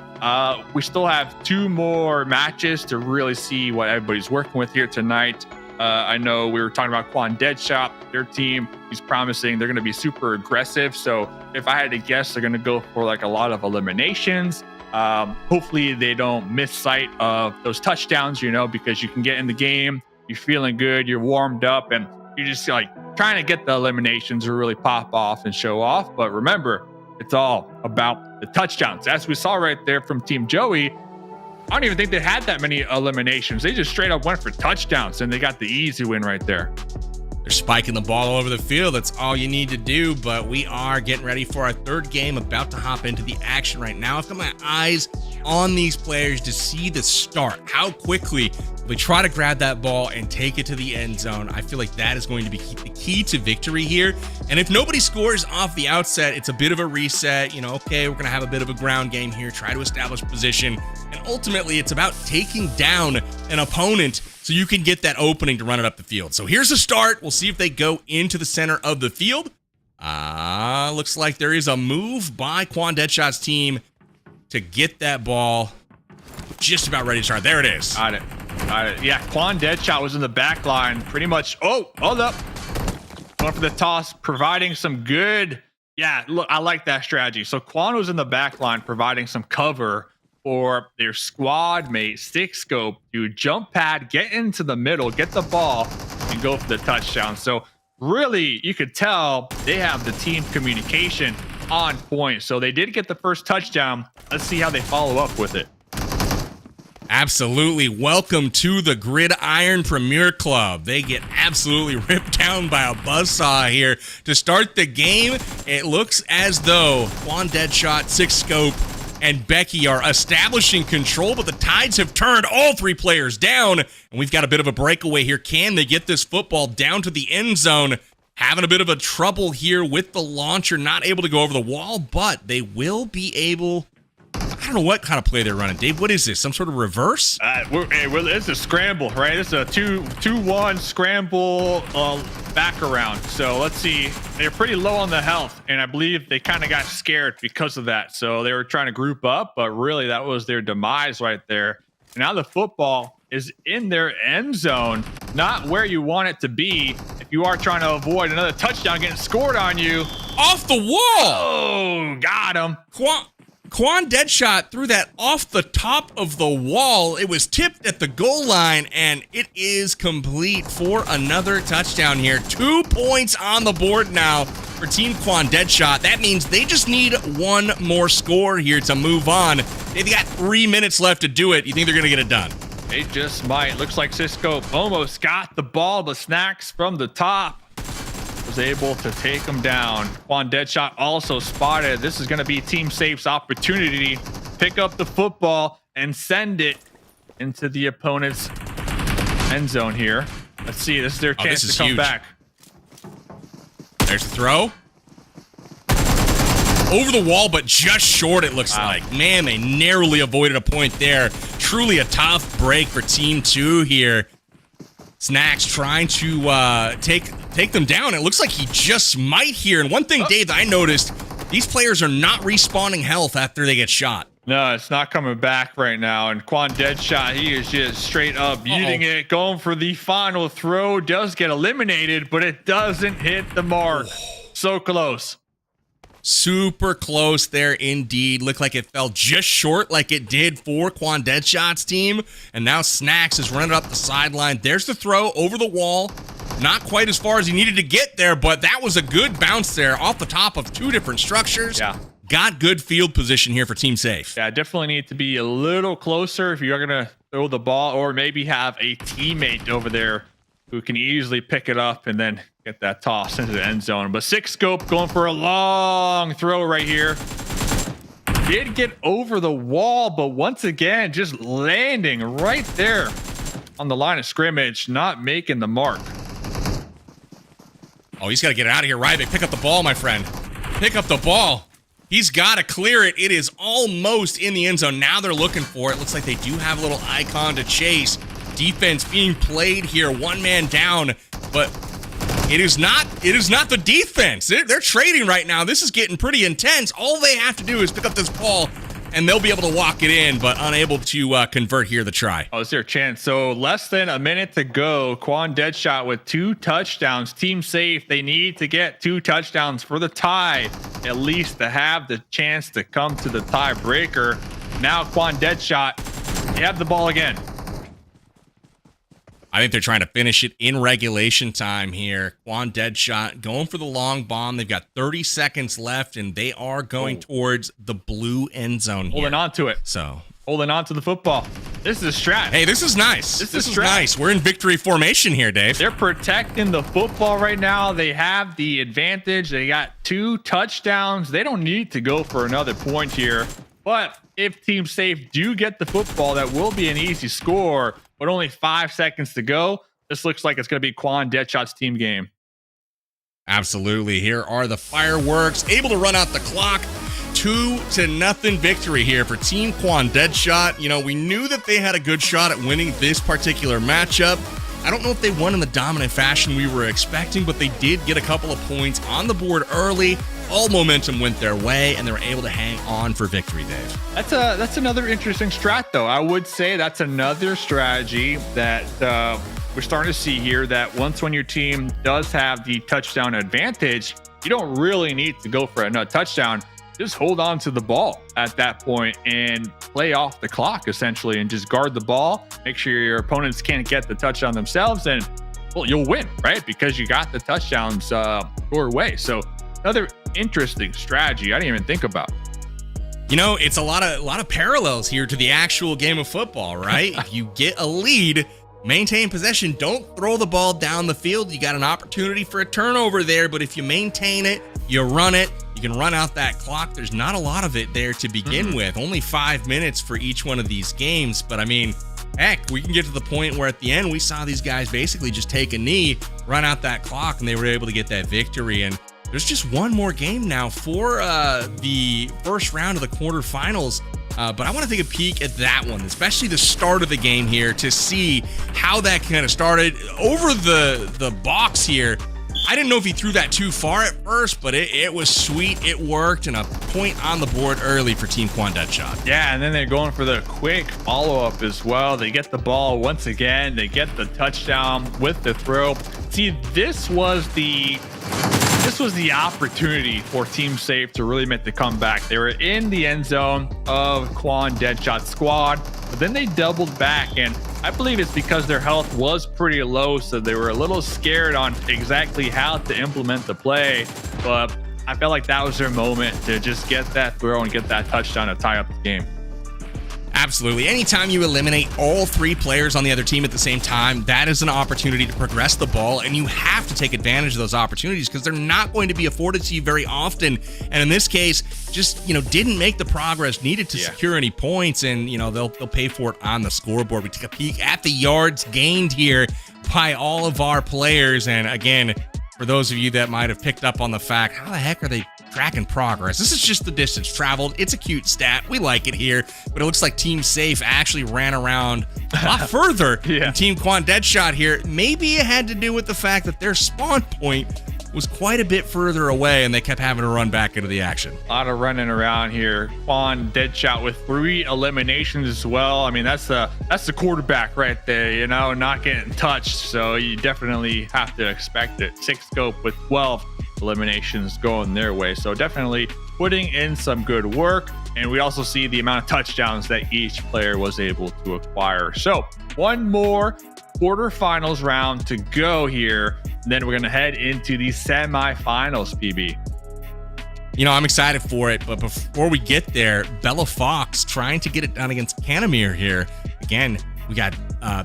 We still have 2 more matches to really see what everybody's working with here tonight. I know we were talking about Quan Deadshot, their team. He's promising they're going to be super aggressive. So if I had to guess, they're going to go for like a lot of eliminations. Hopefully they don't miss sight of those touchdowns, you know, because you can get in the game, you're feeling good, you're warmed up, and you're just like trying to get the eliminations to really pop off and show off. But remember, it's all about the touchdowns. As we saw right there from Team Joey, I don't even think they had that many eliminations. They just straight up went for touchdowns, and they got the easy win right there. They're spiking the ball all over the field. That's all you need to do. But we are getting ready for our third game, about to hop into the action right now. I've got my eyes on these players to see the start. How quickly we try to grab that ball and take it to the end zone. I feel like that is going to be the key to victory here. And if nobody scores off the outset, it's a bit of a reset. You know, okay, we're going to have a bit of a ground game here, try to establish position. And ultimately, it's about taking down an opponent so you can get that opening to run it up the field. So here's the start. We'll see if they go into the center of the field. Looks like there is a move by Quan Deadshot's team to get that ball just about ready to start. There it is. Got it. Yeah, Quan Deadshot was in the back line pretty much. Oh, hold up. Going for the toss, providing some good. Yeah, look, I like that strategy. So Quan was in the back line providing some cover for their squad mate, Six Scope, to jump pad, get into the middle, get the ball, and go for the touchdown. So really, you could tell they have the team communication on point. So they did get the first touchdown. Let's see how they follow up with it. Absolutely. Welcome to the Gridiron Premier Club. They get absolutely ripped down by a buzzsaw here to start the game. It looks as though Quan Deadshot, Six Scope, and Becky are establishing control, but the tides have turned. All three players down, and we've got a bit of a breakaway here. Can they get this football down to the end zone? Having a bit of a trouble here with the launcher, not able to go over the wall, but they will be able. I don't know what kind of play they're running. Dave, what is this? Some sort of reverse? It's a scramble, right? It's a 2-1 scramble back around. So let's see. They're pretty low on the health, and I believe they kind of got scared because of that. So they were trying to group up, but really that was their demise right there. And now the football is in their end zone, not where you want it to be if you are trying to avoid another touchdown getting scored on you. Off the wall! Oh, got him. Quan Deadshot threw that off the top of the wall. It was tipped at the goal line, and it is complete for another touchdown here. 2 points on the board now for Team Quan Deadshot. That means they just need one more score here to move on. They've got 3 minutes left to do it. You think they're going to get it done? They just might. Looks like Cisco almost got the ball, but Snacks from the top was able to take him down. Quan Deadshot also spotted. This is going to be Team Safe's opportunity. Pick up the football and send it into the opponent's end zone here. Let's see. This is their chance to come back. There's the throw. Over the wall, but just short, it looks like. Man, they narrowly avoided a point there. Truly a tough break for Team 2 here. Snacks trying to take them down. It looks like he just might here. And one thing, Dave, that I noticed, these players are not respawning health after they get shot. No, it's not coming back right now. And Quan Deadshot, he is just straight up eating it, going for the final throw. Does get eliminated, but it doesn't hit the mark. So close. Super close there indeed. Looked like it fell just short like it did for Quan Deadshot's team. And now Snacks is running up the sideline. There's the throw over the wall. Not quite as far as he needed to get there, but that was a good bounce there off the top of 2 different structures. Yeah. Got good field position here for Team Safe. Yeah, definitely need to be a little closer if you're going to throw the ball, or maybe have a teammate over there who can easily pick it up and then get that toss into the end zone. But Six Scope going for a long throw right here. Did get over the wall, but once again, just landing right there on the line of scrimmage, not making the mark. Oh, he's got to get out of here. Ryvik, pick up the ball, my friend. Pick up the ball. He's got to clear it. It is almost in the end zone. Now they're looking for it. Looks like they do have a little icon to chase. Defense being played here. One man down, but it is not the defense. They're trading right now. This is getting pretty intense. All they have to do is pick up this ball and they'll be able to walk it in, but unable to convert here the try. Oh, is there a chance? So less than a minute to go. Quan Deadshot with 2 touchdowns. Team Safe, they need to get 2 touchdowns for the tie, at least to have the chance to come to the tiebreaker. Now Quan Deadshot, they have the ball again. I think they're trying to finish it in regulation time here. Quan Deadshot going for the long bomb. They've got 30 seconds left, and they are going towards the blue end zone here. Holding on to it. So holding on to the football. This is a strat. Hey, this is nice. This is nice. We're in victory formation here, Dave. They're protecting the football right now. They have the advantage. They got 2 touchdowns. They don't need to go for another point here. But if Team Safe do get the football, that will be an easy score. But only 5 seconds to go. This looks like it's going to be Quan Deadshot's team game. Absolutely. Here are the fireworks. Able to run out the clock. 2-0 victory here for Team Quan Deadshot. You know, we knew that they had a good shot at winning this particular matchup. I don't know if they won in the dominant fashion we were expecting, but they did get a couple of points on the board early. All momentum went their way, and they were able to hang on for victory, Dave. That's another interesting strat, though. I would say that's another strategy that we're starting to see here, that when your team does have the touchdown advantage, you don't really need to go for another touchdown. Just hold on to the ball at that point and play off the clock, essentially, and just guard the ball. Make sure your opponents can't get the touchdown themselves, and well, you'll win, right? Because you got the touchdowns your way. So another interesting strategy I didn't even think about. You know, it's a lot of parallels here to the actual game of football, right? If you get a lead, maintain possession, don't throw the ball down the field. You got an opportunity for a turnover there, but if you maintain it, you run it, you can run out that clock. There's not a lot of it there to begin with. Only 5 minutes for each one of these games. But I mean, heck, we can get to the point where at the end we saw these guys basically just take a knee, run out that clock, and they were able to get that victory. And there's just one more game now for the first round of the quarterfinals. But I want to take a peek at that one, especially the start of the game here, to see how that kind of started. Over the box here, I didn't know if he threw that too far at first, but it was sweet. It worked, and a point on the board early for Team Quan Deadshot. Yeah, and then they're going for the quick follow-up as well. They get the ball once again. They get the touchdown with the throw. See, this was the opportunity for Team Safe to really make the comeback. They were in the end zone of Quan Deadshot squad, but then they doubled back, and I believe it's because their health was pretty low, so they were a little scared on exactly how to implement the play. But I felt like that was their moment to just get that throw and get that touchdown to tie up the game. Absolutely. Anytime you eliminate all 3 players on the other team at the same time, that is an opportunity to progress the ball, and you have to take advantage of those opportunities because they're not going to be afforded to you very often. And in this case, just, didn't make the progress needed to secure any points, and, they'll pay for it on the scoreboard. We take a peek at the yards gained here by all of our players. And again, for those of you that might have picked up on the fact, how the heck are they tracking progress? This is just the distance traveled. It's a cute stat. We like it here, but it looks like Team Safe actually ran around a lot further than Team Quan Deadshot here. Maybe it had to do with the fact that their spawn point was quite a bit further away, and they kept having to run back into the action. A lot of running around here. Quan Deadshot with 3 eliminations as well. I mean, that's the quarterback right there, not getting touched. So you definitely have to expect it. 6 scope with 12 eliminations going their way. So definitely putting in some good work. And we also see the amount of touchdowns that each player was able to acquire. So one more quarterfinals round to go here. And then we're going to head into the semifinals, PB. I'm excited for it, but before we get there, Bella Fox trying to get it done against Canamere here. Again, we got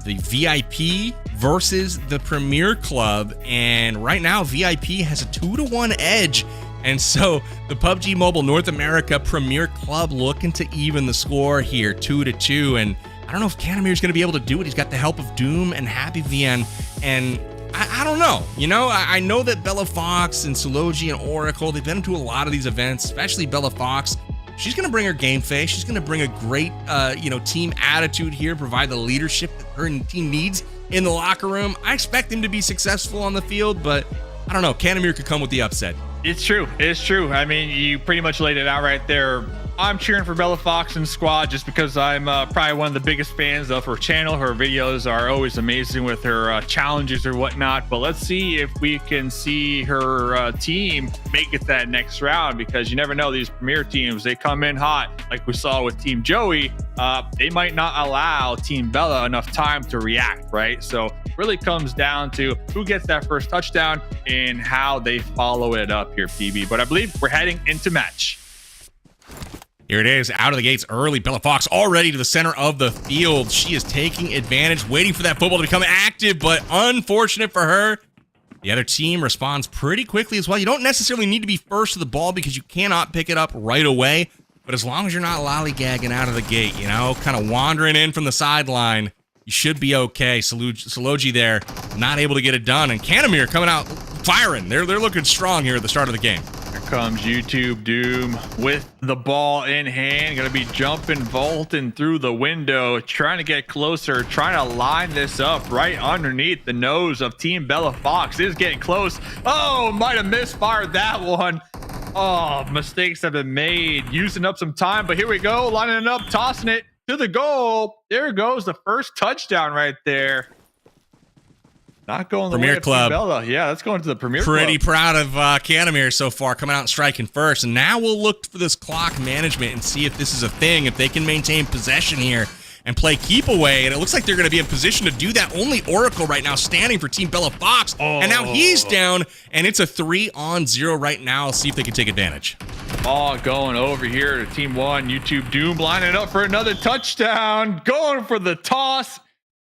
the VIP versus the Premier Club, and right now VIP has a 2-1 edge. And so the PUBG Mobile North America Premier Club looking to even the score here, 2-2. And I don't know if Canamere's going to be able to do it. He's got the help of Doom and Happy VN, and I don't know. I know that Bella Fox and Sulogy and Oracle, they've been to a lot of these events, especially Bella Fox. She's going to bring her game face. She's going to bring a great, team attitude here, provide the leadership that her team needs in the locker room. I expect them to be successful on the field, but I don't know. Canamere could come with the upset. It's true. I mean, you pretty much laid it out right there. I'm cheering for Bella Fox and squad just because I'm probably one of the biggest fans of her channel. Her videos are always amazing with her challenges or whatnot. But let's see if we can see her team make it that next round, because you never know, these premier teams, they come in hot like we saw with Team Joey. They might not allow Team Bella enough time to react, right? So really comes down to who gets that first touchdown and how they follow it up here, PB. But I believe we're heading into match. Here it is, out of the gates early. Bella Fox already to the center of the field. She is taking advantage, waiting for that football to become active, but unfortunate for her, the other team responds pretty quickly as well. You don't necessarily need to be first to the ball because you cannot pick it up right away, but as long as you're not lollygagging out of the gate, you know, kind of wandering in from the sideline, you should be okay. Saloji there, not able to get it done, and Canamir coming out firing. They're looking strong here at the start of the game. Here comes YouTube Doom with the ball in hand. Gonna be jumping, vaulting through the window, trying to get closer, trying to line this up right underneath the nose of Team Bella Fox. Is getting close. Oh, might have misfired that one. Oh, mistakes have been made, using up some time, but here we go, lining it up, tossing it to the goal. There goes the first touchdown right there. Not going the Premier way of Club. Team Bella. Yeah, that's going to the Premier Pretty Club. proud of Canamir so far, coming out and striking first. And now we'll look for this clock management and see if this is a thing, if they can maintain possession here and play keep away. And it looks like they're going to be in position to do that. Only Oracle right now standing for Team Bella Fox. And now he's down, and it's a 3-on-0 right now. Let's see if they can take advantage. Ball going over here to Team 1. YouTube Doom lining up for another touchdown. Going for the toss,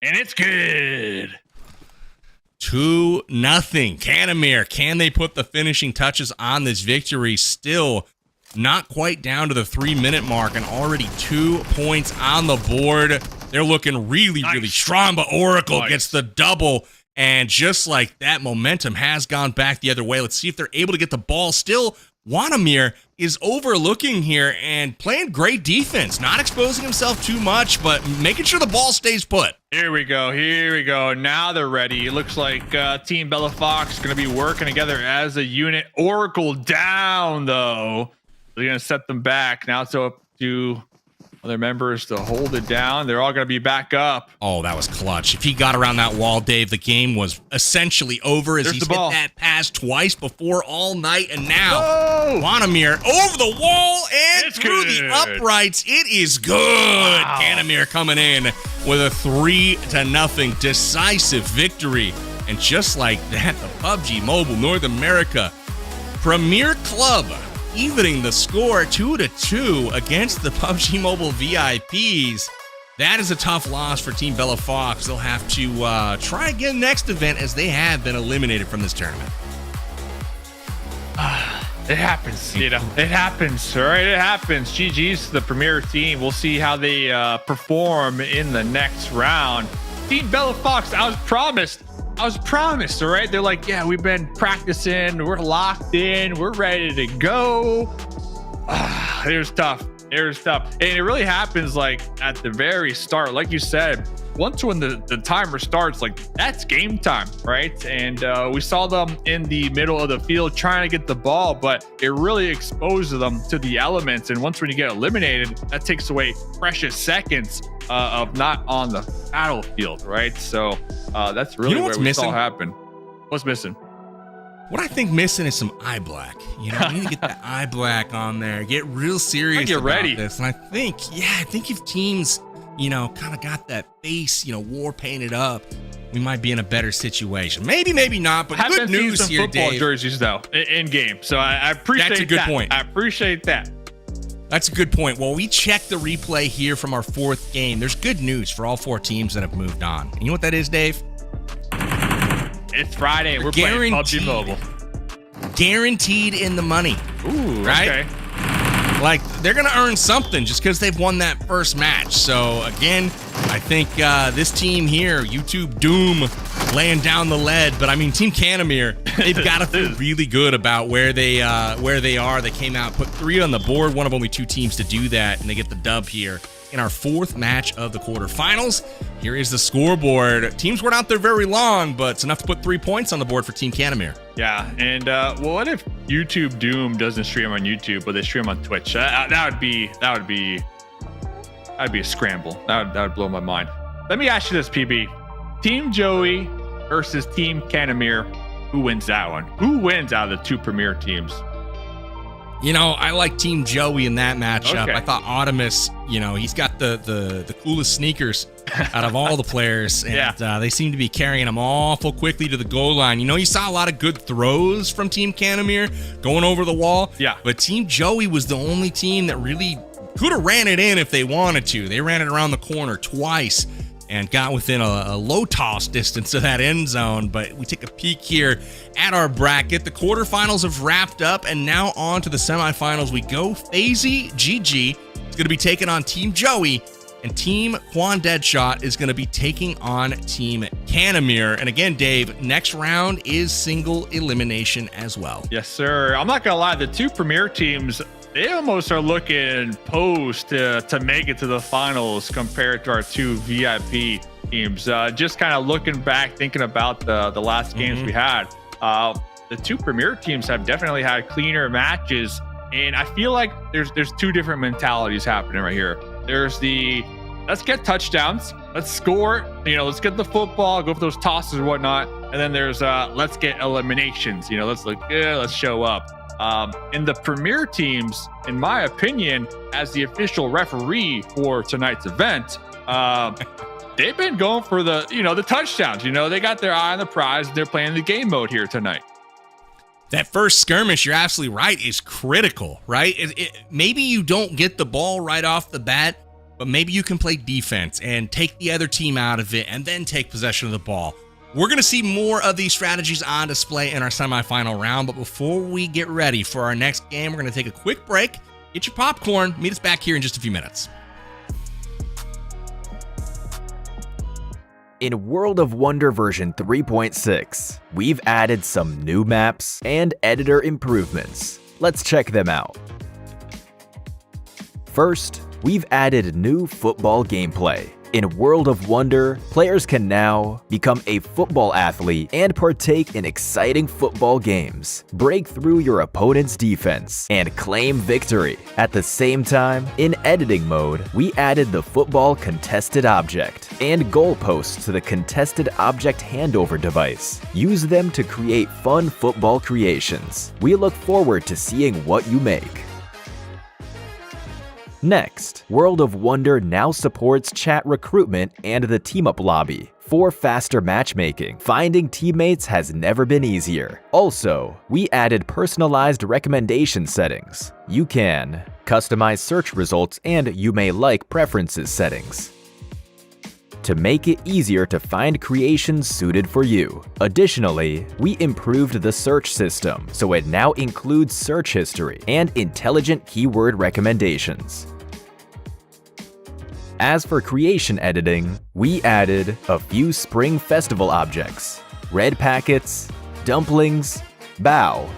and it's good. 2-0. Canamir, can they put the finishing touches on this victory? Still not quite down to the 3-minute mark, and already 2 points on the board. They're looking really strong, but Oracle gets the double, and just like that, momentum has gone back the other way. Let's see if they're able to get the ball. Still, Wanamir is overlooking here and playing great defense, not exposing himself too much, but making sure the ball stays put. Here we go. Here we go. Now they're ready. It looks like Team Bella Fox going to be working together as a unit. Oracle down, though. They're going to set them back. Now it's up to other members to hold it down. They're all going to be back up. Oh, that was clutch. If he got around that wall, Dave, the game was essentially over, as he's hit that pass twice before all night. And now Wanamir over the wall and through the uprights. It is good. Wow. Canamir coming in with a 3-0 decisive victory. And just like that, the PUBG Mobile North America Premier Club evening the score 2-2 against the PUBG Mobile VIPs. That is a tough loss for Team Bella Fox. They'll have to try again next event, as they have been eliminated from this tournament. It happens, you know. It happens, all right? It happens. GG's to the Premier team. We'll see how they perform in the next round. Team Bella Fox, I was promised, all right? They're like, yeah, we've been practicing. We're locked in. We're ready to go. It was tough. And it really happens like at the very start. Like you said, once when the timer starts, like that's game time, right? And we saw them in the middle of the field trying to get the ball, but it really exposes them to the elements. And once when you get eliminated, that takes away precious seconds of not on the battlefield, right? So that's really where we saw happen. What's missing? What I think missing is some eye black. You know, we need to get that eye black on there. Get real serious about this. And I think if teams, you know, kind of got that face, you know, war painted up, we might be in a better situation. Maybe not, but good news here, football Dave. Jerseys though in game, so I appreciate that. That's a good point. I appreciate that. That's a good point. Well, we checked the replay here from our fourth game. There's good news for all 4 teams that have moved on. And you know what that is, Dave? It's Friday. We're playing PUBG Mobile. Guaranteed in the money. Ooh, right? Okay. Like, they're going to earn something just because they've won that first match. So, again, I think this team here, YouTube Doom, laying down the lead. But, I mean, Team Canamir, they've got to feel really good about where they are. They came out, put 3 on the board, one of only 2 teams to do that, and they get the dub here in our 4th match of the quarterfinals. Here is the scoreboard. Teams weren't out there very long, but it's enough to put 3 points on the board for Team Canamir. Yeah, and well, what if YouTube Doom doesn't stream on YouTube, but they stream on Twitch. That'd be a scramble. That would blow my mind. Let me ask you this, PB. Team Joey versus Team Canamir. Who wins that one? Who wins out of the two premier teams? You know, I like Team Joey in that matchup. Okay. I thought Audimus, you know, he's got the coolest sneakers out of all the players, and they seem to be carrying him awful quickly to the goal line. You know, you saw a lot of good throws from Team Canamir going over the wall. Yeah. But Team Joey was the only team that really could have ran it in if they wanted to. They ran it around the corner twice and got within a low toss distance of that end zone. But we take a peek here at our bracket. The quarterfinals have wrapped up, and now on to the semifinals we go. FaZe GG is going to be taking on Team Joey, and Team Quan Deadshot is going to be taking on Team Canamir. And again, Dave, next round is single elimination as well. Yes, sir. I'm not gonna lie, the two premier teams, they almost are looking posed to make it to the finals compared to our two VIP teams. Just kind of looking back, thinking about the last games we had, the two premier teams have definitely had cleaner matches, and I feel like there's two different mentalities happening right here. There's the let's get touchdowns, let's score, let's get the football, go for those tosses and whatnot, and then there's let's get eliminations. Let's show up. And the premier teams, in my opinion, as the official referee for tonight's event, they've been going for the touchdowns. They got their eye on the prize, and they're playing the game mode here tonight. That first skirmish, you're absolutely right, is critical, right? Maybe you don't get the ball right off the bat, but maybe you can play defense and take the other team out of it and then take possession of the ball. We're going to see more of these strategies on display in our semifinal round, but before we get ready for our next game, we're going to take a quick break. Get your popcorn. Meet us back here in just a few minutes. In World of Wonder version 3.6, we've added some new maps and editor improvements. Let's check them out. First, we've added new football gameplay. In World of Wonder, players can now become a football athlete and partake in exciting football games, break through your opponent's defense, and claim victory. At the same time, in editing mode, we added the football contested object and goalposts to the contested object handover device. Use them to create fun football creations. We look forward to seeing what you make. Next, World of Wonder now supports chat recruitment and the team-up lobby. For faster matchmaking, finding teammates has never been easier. Also, we added personalized recommendation settings. You can customize search results and you may like preferences settings to make it easier to find creations suited for you. Additionally, we improved the search system, so it now includes search history and intelligent keyword recommendations. As for creation editing, we added a few Spring Festival objects, red packets, dumplings, bow,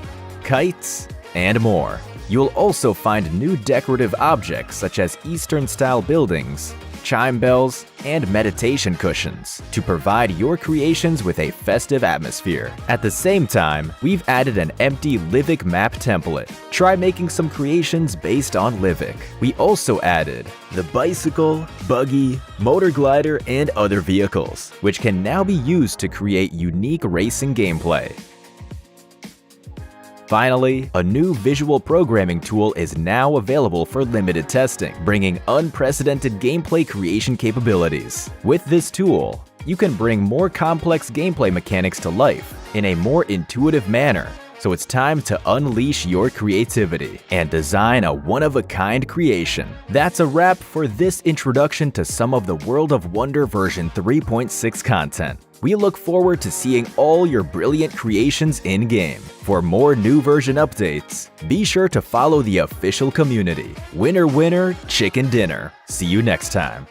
kites, and more. You'll also find new decorative objects such as Eastern-style buildings, chime bells, and meditation cushions to provide your creations with a festive atmosphere. At the same time, we've added an empty Livik map template. Try making some creations based on Livik. We also added the bicycle, buggy, motor glider, and other vehicles, which can now be used to create unique racing gameplay. Finally, a new visual programming tool is now available for limited testing, bringing unprecedented gameplay creation capabilities. With this tool, you can bring more complex gameplay mechanics to life in a more intuitive manner. So it's time to unleash your creativity and design a one-of-a-kind creation. That's a wrap for this introduction to some of the World of Wonder version 3.6 content. We look forward to seeing all your brilliant creations in-game. For more new version updates, be sure to follow the official community. Winner, winner, chicken dinner. See you next time.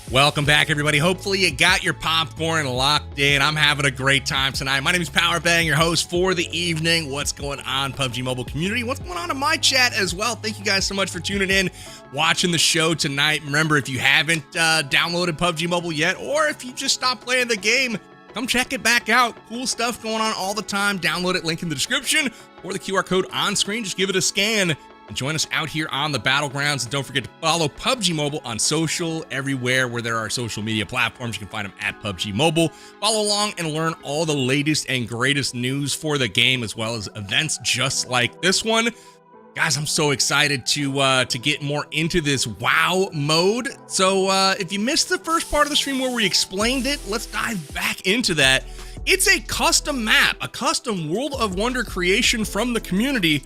Welcome back, everybody. Hopefully you got your popcorn locked in. I'm having a great time tonight. My name is Powerbang, your host for the evening. What's going on, PUBG Mobile community? What's going on in my chat as well? Thank you guys so much for tuning in, watching the show tonight. Remember, if you haven't downloaded PUBG Mobile yet, or if you just stopped playing the game, come check it back out. Cool stuff going on all the time. Download it, link in the description, or the QR code on screen. Just give it a scan. And join us out here on the Battlegrounds. And don't forget to follow PUBG Mobile on social, everywhere where there are social media platforms. You can find them at PUBG Mobile. Follow along and learn all the latest and greatest news for the game, as well as events just like this one. Guys, I'm so excited to get more into this WoW mode. So if you missed the first part of the stream where we explained it, let's dive back into that. It's a custom map, a custom World of Wonder creation from the community.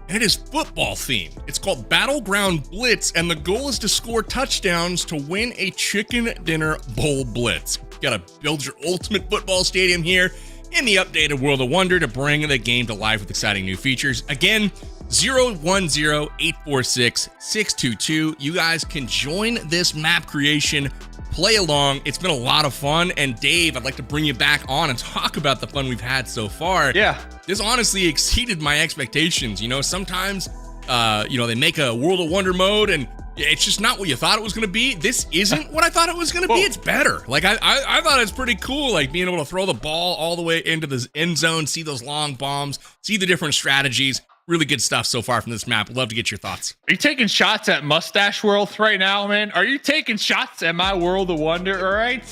And it is football themed. It's called Battleground Blitz, and the goal is to score touchdowns to win a chicken dinner bowl blitz. You gotta build your ultimate football stadium here in the updated World of Wonder to bring the game to life with exciting new features. Again, 010-846-622. You guys can join this map creation, play along. It's been a lot of fun. And Dave, I'd like to bring you back on and talk about the fun we've had so far. Yeah. This honestly exceeded my expectations. You know, sometimes, they make a World of Wonder mode and it's just not what you thought it was going to be. This isn't what I thought it was going to be. It's better. Like, I thought it's pretty cool, like being able to throw the ball all the way into the end zone, see those long bombs, see the different strategies. Really good stuff so far from this map. Love to get your thoughts. Are you taking shots at Mustache World right now, man? Are you taking shots at my World of Wonder? All right.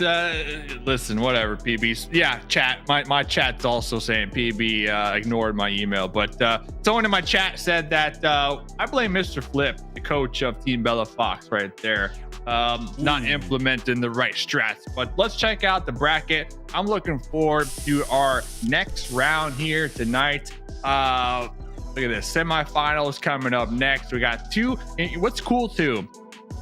Listen, whatever, PB. Yeah, chat. My chat's also saying PB ignored my email. But someone in my chat said that I blame Mr. Flip, the coach of Team Bella Fox right there, not implementing the right strats. But let's check out the bracket. I'm looking forward to our next round here tonight. Look at this, semifinals coming up next. We got two. What's cool too,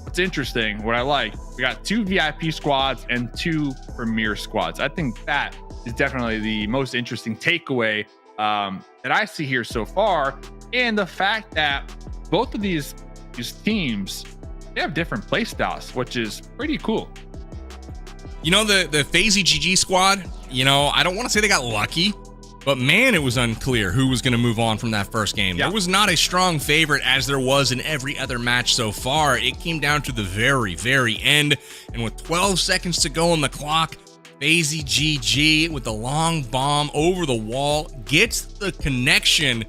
what's interesting, what I like, we got 2 VIP squads and 2 premier squads. I think that is definitely the most interesting takeaway that I see here so far. And the fact that both of these teams, they have different play styles, which is pretty cool. You know, the FaZe GG squad, you know, I don't want to say they got lucky, but man, it was unclear who was going to move on from that first game. Yeah. There was not a strong favorite as there was in every other match so far. It came down to the very, very end. And with 12 seconds to go on the clock, FaZe GG with the long bomb over the wall gets the connection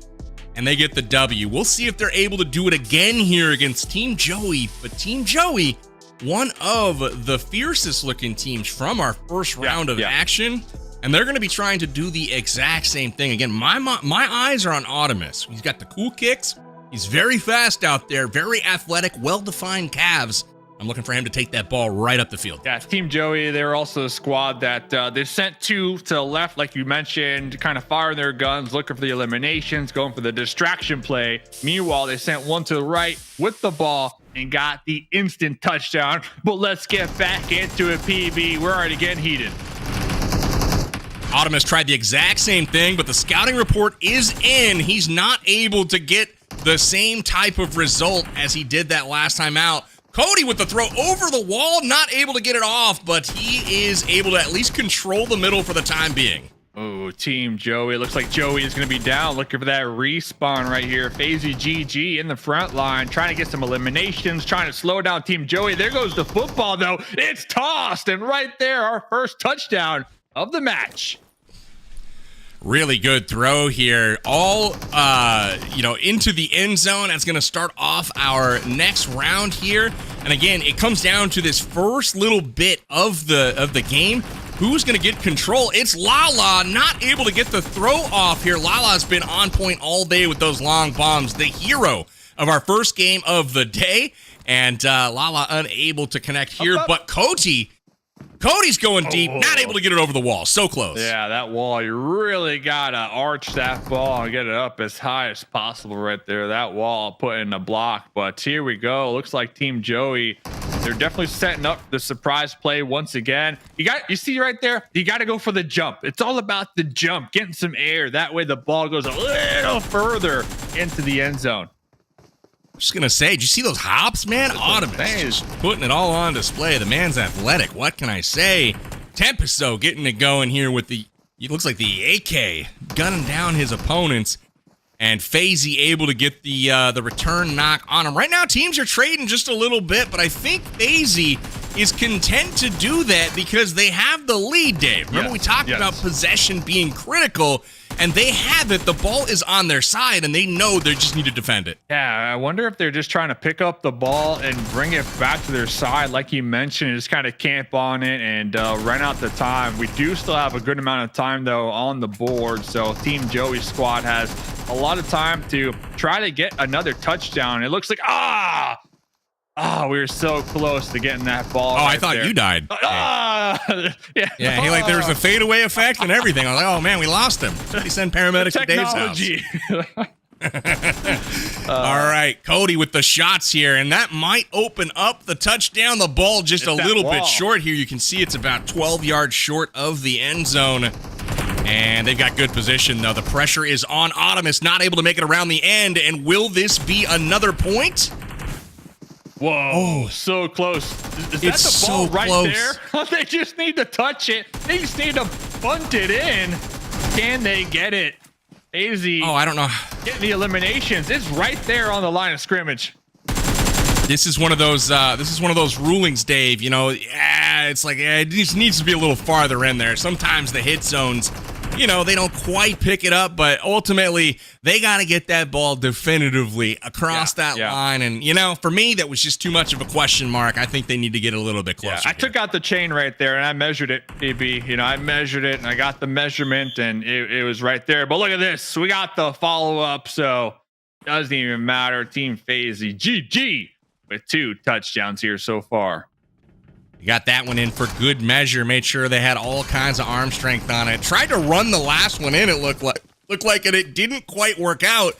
and they get the W. We'll see if they're able to do it again here against Team Joey. But Team Joey, one of the fiercest looking teams from our first round of action. And they're going to be trying to do the exact same thing. Again, my eyes are on Optimus. He's got the cool kicks. He's very fast out there, very athletic, well-defined calves. I'm looking for him to take that ball right up the field. Yeah, Team Joey, they're also a squad that they sent 2 to the left, like you mentioned, kind of firing their guns, looking for the eliminations, going for the distraction play. Meanwhile, they sent 1 to the right with the ball and got the instant touchdown. But let's get back into it, PB. We're already getting heated. Optimus tried the exact same thing, but the scouting report is in. He's not able to get the same type of result as he did that last time out. Cody with the throw over the wall, not able to get it off, but he is able to at least control the middle for the time being. Oh, Team Joey. It looks like Joey is going to be down, looking for that respawn right here. FaZe GG in the front line, trying to get some eliminations, trying to slow down Team Joey. There goes the football, though. It's tossed, and right there, our first touchdown of the match. Really good throw here, all into the end zone. That's going to start off our next round here. And again, it comes down to this first little bit of the game. Who's going to get control? It's Lala, not able to get the throw off here. Lala's been on point all day with those long bombs, the hero of our first game of the day. And Lala unable to connect here, but Cody's going deep, not able to get it over the wall. So close. Yeah, that wall, you really got to arch that ball and get it up as high as possible right there. That wall put in a block, but here we go. Looks like Team Joey, they're definitely setting up the surprise play once again. You see right there, you got to go for the jump. It's all about the jump, getting some air. That way the ball goes a little further into the end zone. Just gonna say, did you see those hops, man? Audimus just putting it all on display. The man's athletic. What can I say? Tempesto getting it going here with the, it looks like the AK gunning down his opponents, and FaZe able to get the return knock on him. Right now, teams are trading just a little bit, but I think FaZe is content to do that because they have the lead, Dave. Remember we talked about possession being critical, and they have it. The ball is on their side, and they know they just need to defend it. Yeah, I wonder if they're just trying to pick up the ball and bring it back to their side, like you mentioned, just kind of camp on it and run out the time. We do still have a good amount of time, though, on the board, so Team Joey's squad has a lot of time to try to get another touchdown. It looks like, we were so close to getting that ball. Oh, right, I thought you died. Yeah, he, like, there was a fadeaway effect and everything. I was like, oh man, we lost him. Somebody send paramedics to Dave's house. All right, Cody with the shots here, and that might open up the touchdown. The ball just a little bit short here. You can see it's about 12 yards short of the end zone. And they've got good position, though. The pressure is on Audimus, not able to make it around the end. And will this be another point? Whoa, so close. Is that the ball so right close there? They just need to touch it. They just need to bunt it in. Can they get it? FaZe. Oh, I don't know. Getting the eliminations. It's right there on the line of scrimmage. This is one of those rulings, Dave. You know, it's like it just needs to be a little farther in there. Sometimes the hit zones, you know, they don't quite pick it up, but ultimately they got to get that ball definitively across that line. And, you know, for me, that was just too much of a question mark. I think they need to get a little bit closer. Yeah, I took out the chain right there and I measured it, BB. You know, I measured it and I got the measurement and it was right there. But look at this. We got the follow up. So doesn't even matter. Team FaZe GG with 2 touchdowns here so far. You got that one in for good measure. Made sure they had all kinds of arm strength on it. Tried to run the last one in. It looked like it didn't quite work out.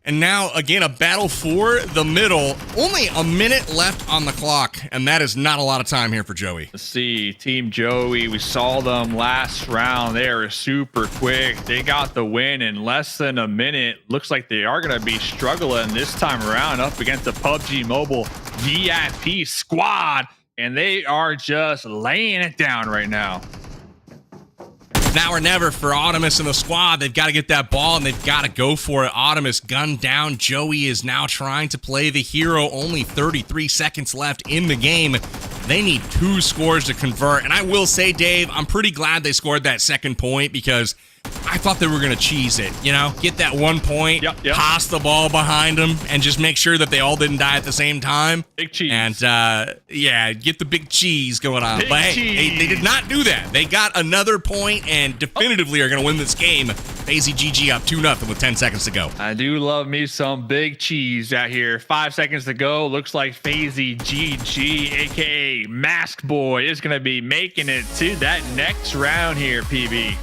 And now, again, a battle for the middle. Only a minute left on the clock, and that is not a lot of time here for Joey. Let's see. Team Joey, we saw them last round. They are super quick. They got the win in less than a minute. Looks like they are going to be struggling this time around up against the PUBG Mobile VIP squad. And they are just laying it down right now. Now or never for Audimus and the squad. They've got to get that ball, and they've got to go for it. Audimus gunned down. Joey is now trying to play the hero. Only 33 seconds left in the game. They need 2 scores to convert. And I will say, Dave, I'm pretty glad they scored that second point because I thought they were going to cheese it, you know, get that 1 point, pass the ball behind them, and just make sure that they all didn't die at the same time. Big cheese. And, get the big cheese going on. But hey, they did not do that. They got another point and definitively are going to win this game. FaZe GG up 2-0 with 10 seconds to go. I do love me some big cheese out here. 5 seconds to go. Looks like FaZe GG, a.k.a. Mask Boy, is going to be making it to that next round here, PB.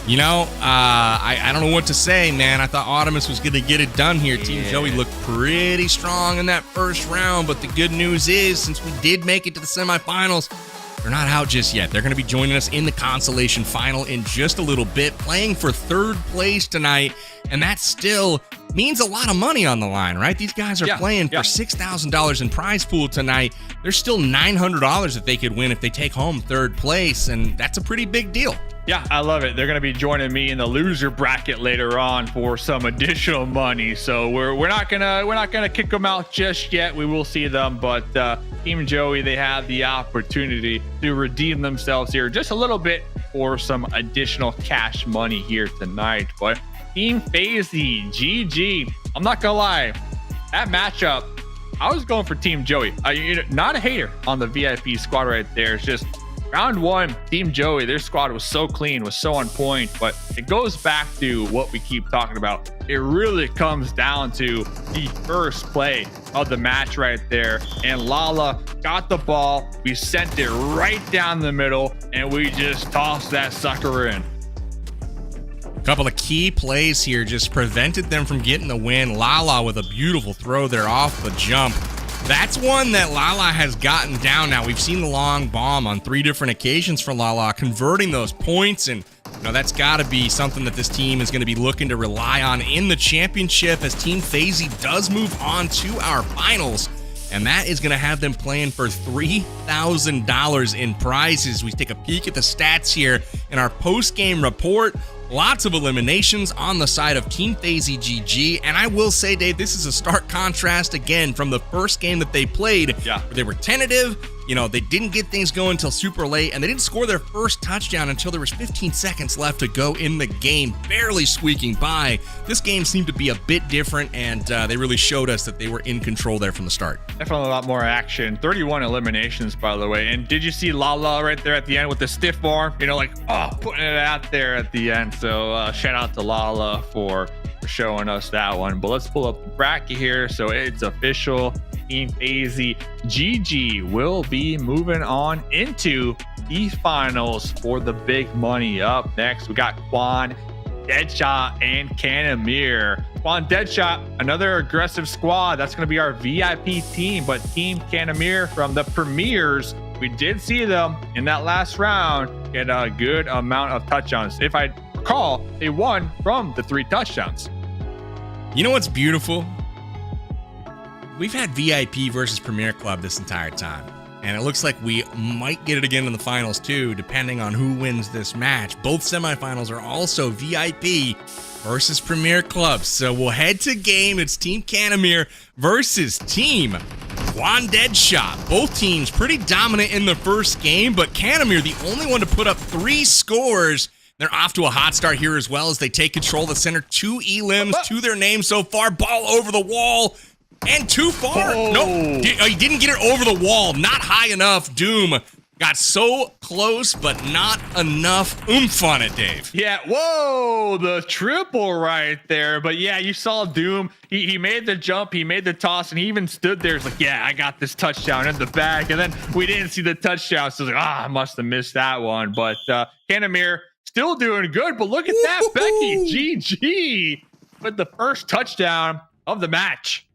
You know, I don't know what to say, man. I thought Audimus was going to get it done here. Team Joey looked pretty strong in that first round, but the good news is, since we did make it to the semifinals, they're not out just yet. They're going to be joining us in the consolation final in just a little bit, playing for 3rd place tonight, and that still means a lot of money on the line, right? These guys are playing for $6,000 in prize pool tonight. There's still $900 that they could win if they take home 3rd place, and that's a pretty big deal. Yeah, I love it. They're going to be joining me in the loser bracket later on for some additional money. So we're not gonna kick them out just yet. We will see them, but Team Joey, they have the opportunity to redeem themselves here just a little bit for some additional cash money here tonight. But Team FaZe GG. I'm not gonna lie, that matchup, I was going for Team Joey. Not a hater on the VIP squad right there. It's just round 1, Team Joey, their squad was so clean, was so on point, but it goes back to what we keep talking about. It really comes down to the first play of the match right there, and Lala got the ball. We sent it right down the middle, and we just tossed that sucker in. A couple of key plays here just prevented them from getting the win. Lala with a beautiful throw there off the jump. That's one that Lala has gotten down now. We've seen the long bomb on 3 different occasions for Lala, converting those points, and Now, that's got to be something that this team is going to be looking to rely on in the championship as Team FaZe does move on to our finals. And that is going to have them playing for $3,000 in prizes. We take a peek at the stats here in our post-game report. Lots of eliminations on the side of Team FaZe GG. And I will say, Dave, this is a stark contrast again from the first game that they played. Yeah. Where they were tentative. You know, they didn't get things going until super late, and they didn't score their first touchdown until there was 15 seconds left to go in the game, barely squeaking by. This game seemed to be a bit different, and they really showed us that they were in control there from the start. Definitely a lot more action. 31 eliminations, by the way. And did you see Lala right there at the end with the stiff arm? You know, like, putting it out there at the end. So shout out to Lala for showing us that one. But let's pull up the bracket here. So it's official. Team FaZe GG will be moving on into the finals for the big money. Up next, we got Quan, Deadshot, and Canamir. Quan Deadshot, another aggressive squad. That's going to be our VIP team. But Team Canamir from the Premiers, we did see them in that last round get a good amount of touchdowns. If I recall, they won from the 3 touchdowns. You know what's beautiful? We've had VIP versus Premier Club this entire time, and it looks like we might get it again in the finals too, depending on who wins this match. Both semifinals are also VIP versus Premier Club, so we'll head to game. It's Team Canamir versus Team Quan Deadshot. Both teams pretty dominant in the first game, but Canamir the only one to put up 3 scores. They're off to a hot start here as well as they take control of the center. 2 elims to their name so far. Ball over the wall. And too far. Nope. He didn't get it over the wall. Not high enough. Doom got so close, but not enough oomph on it, Dave. Yeah. Whoa. The triple right there. But yeah, you saw Doom. He made the jump. He made the toss. And he even stood there. It's like, yeah, I got this touchdown in the bag. And then we didn't see the touchdown. So it's like, I must have missed that one. But Canamir still doing good. But look at that. Becky GG with the first touchdown of the match.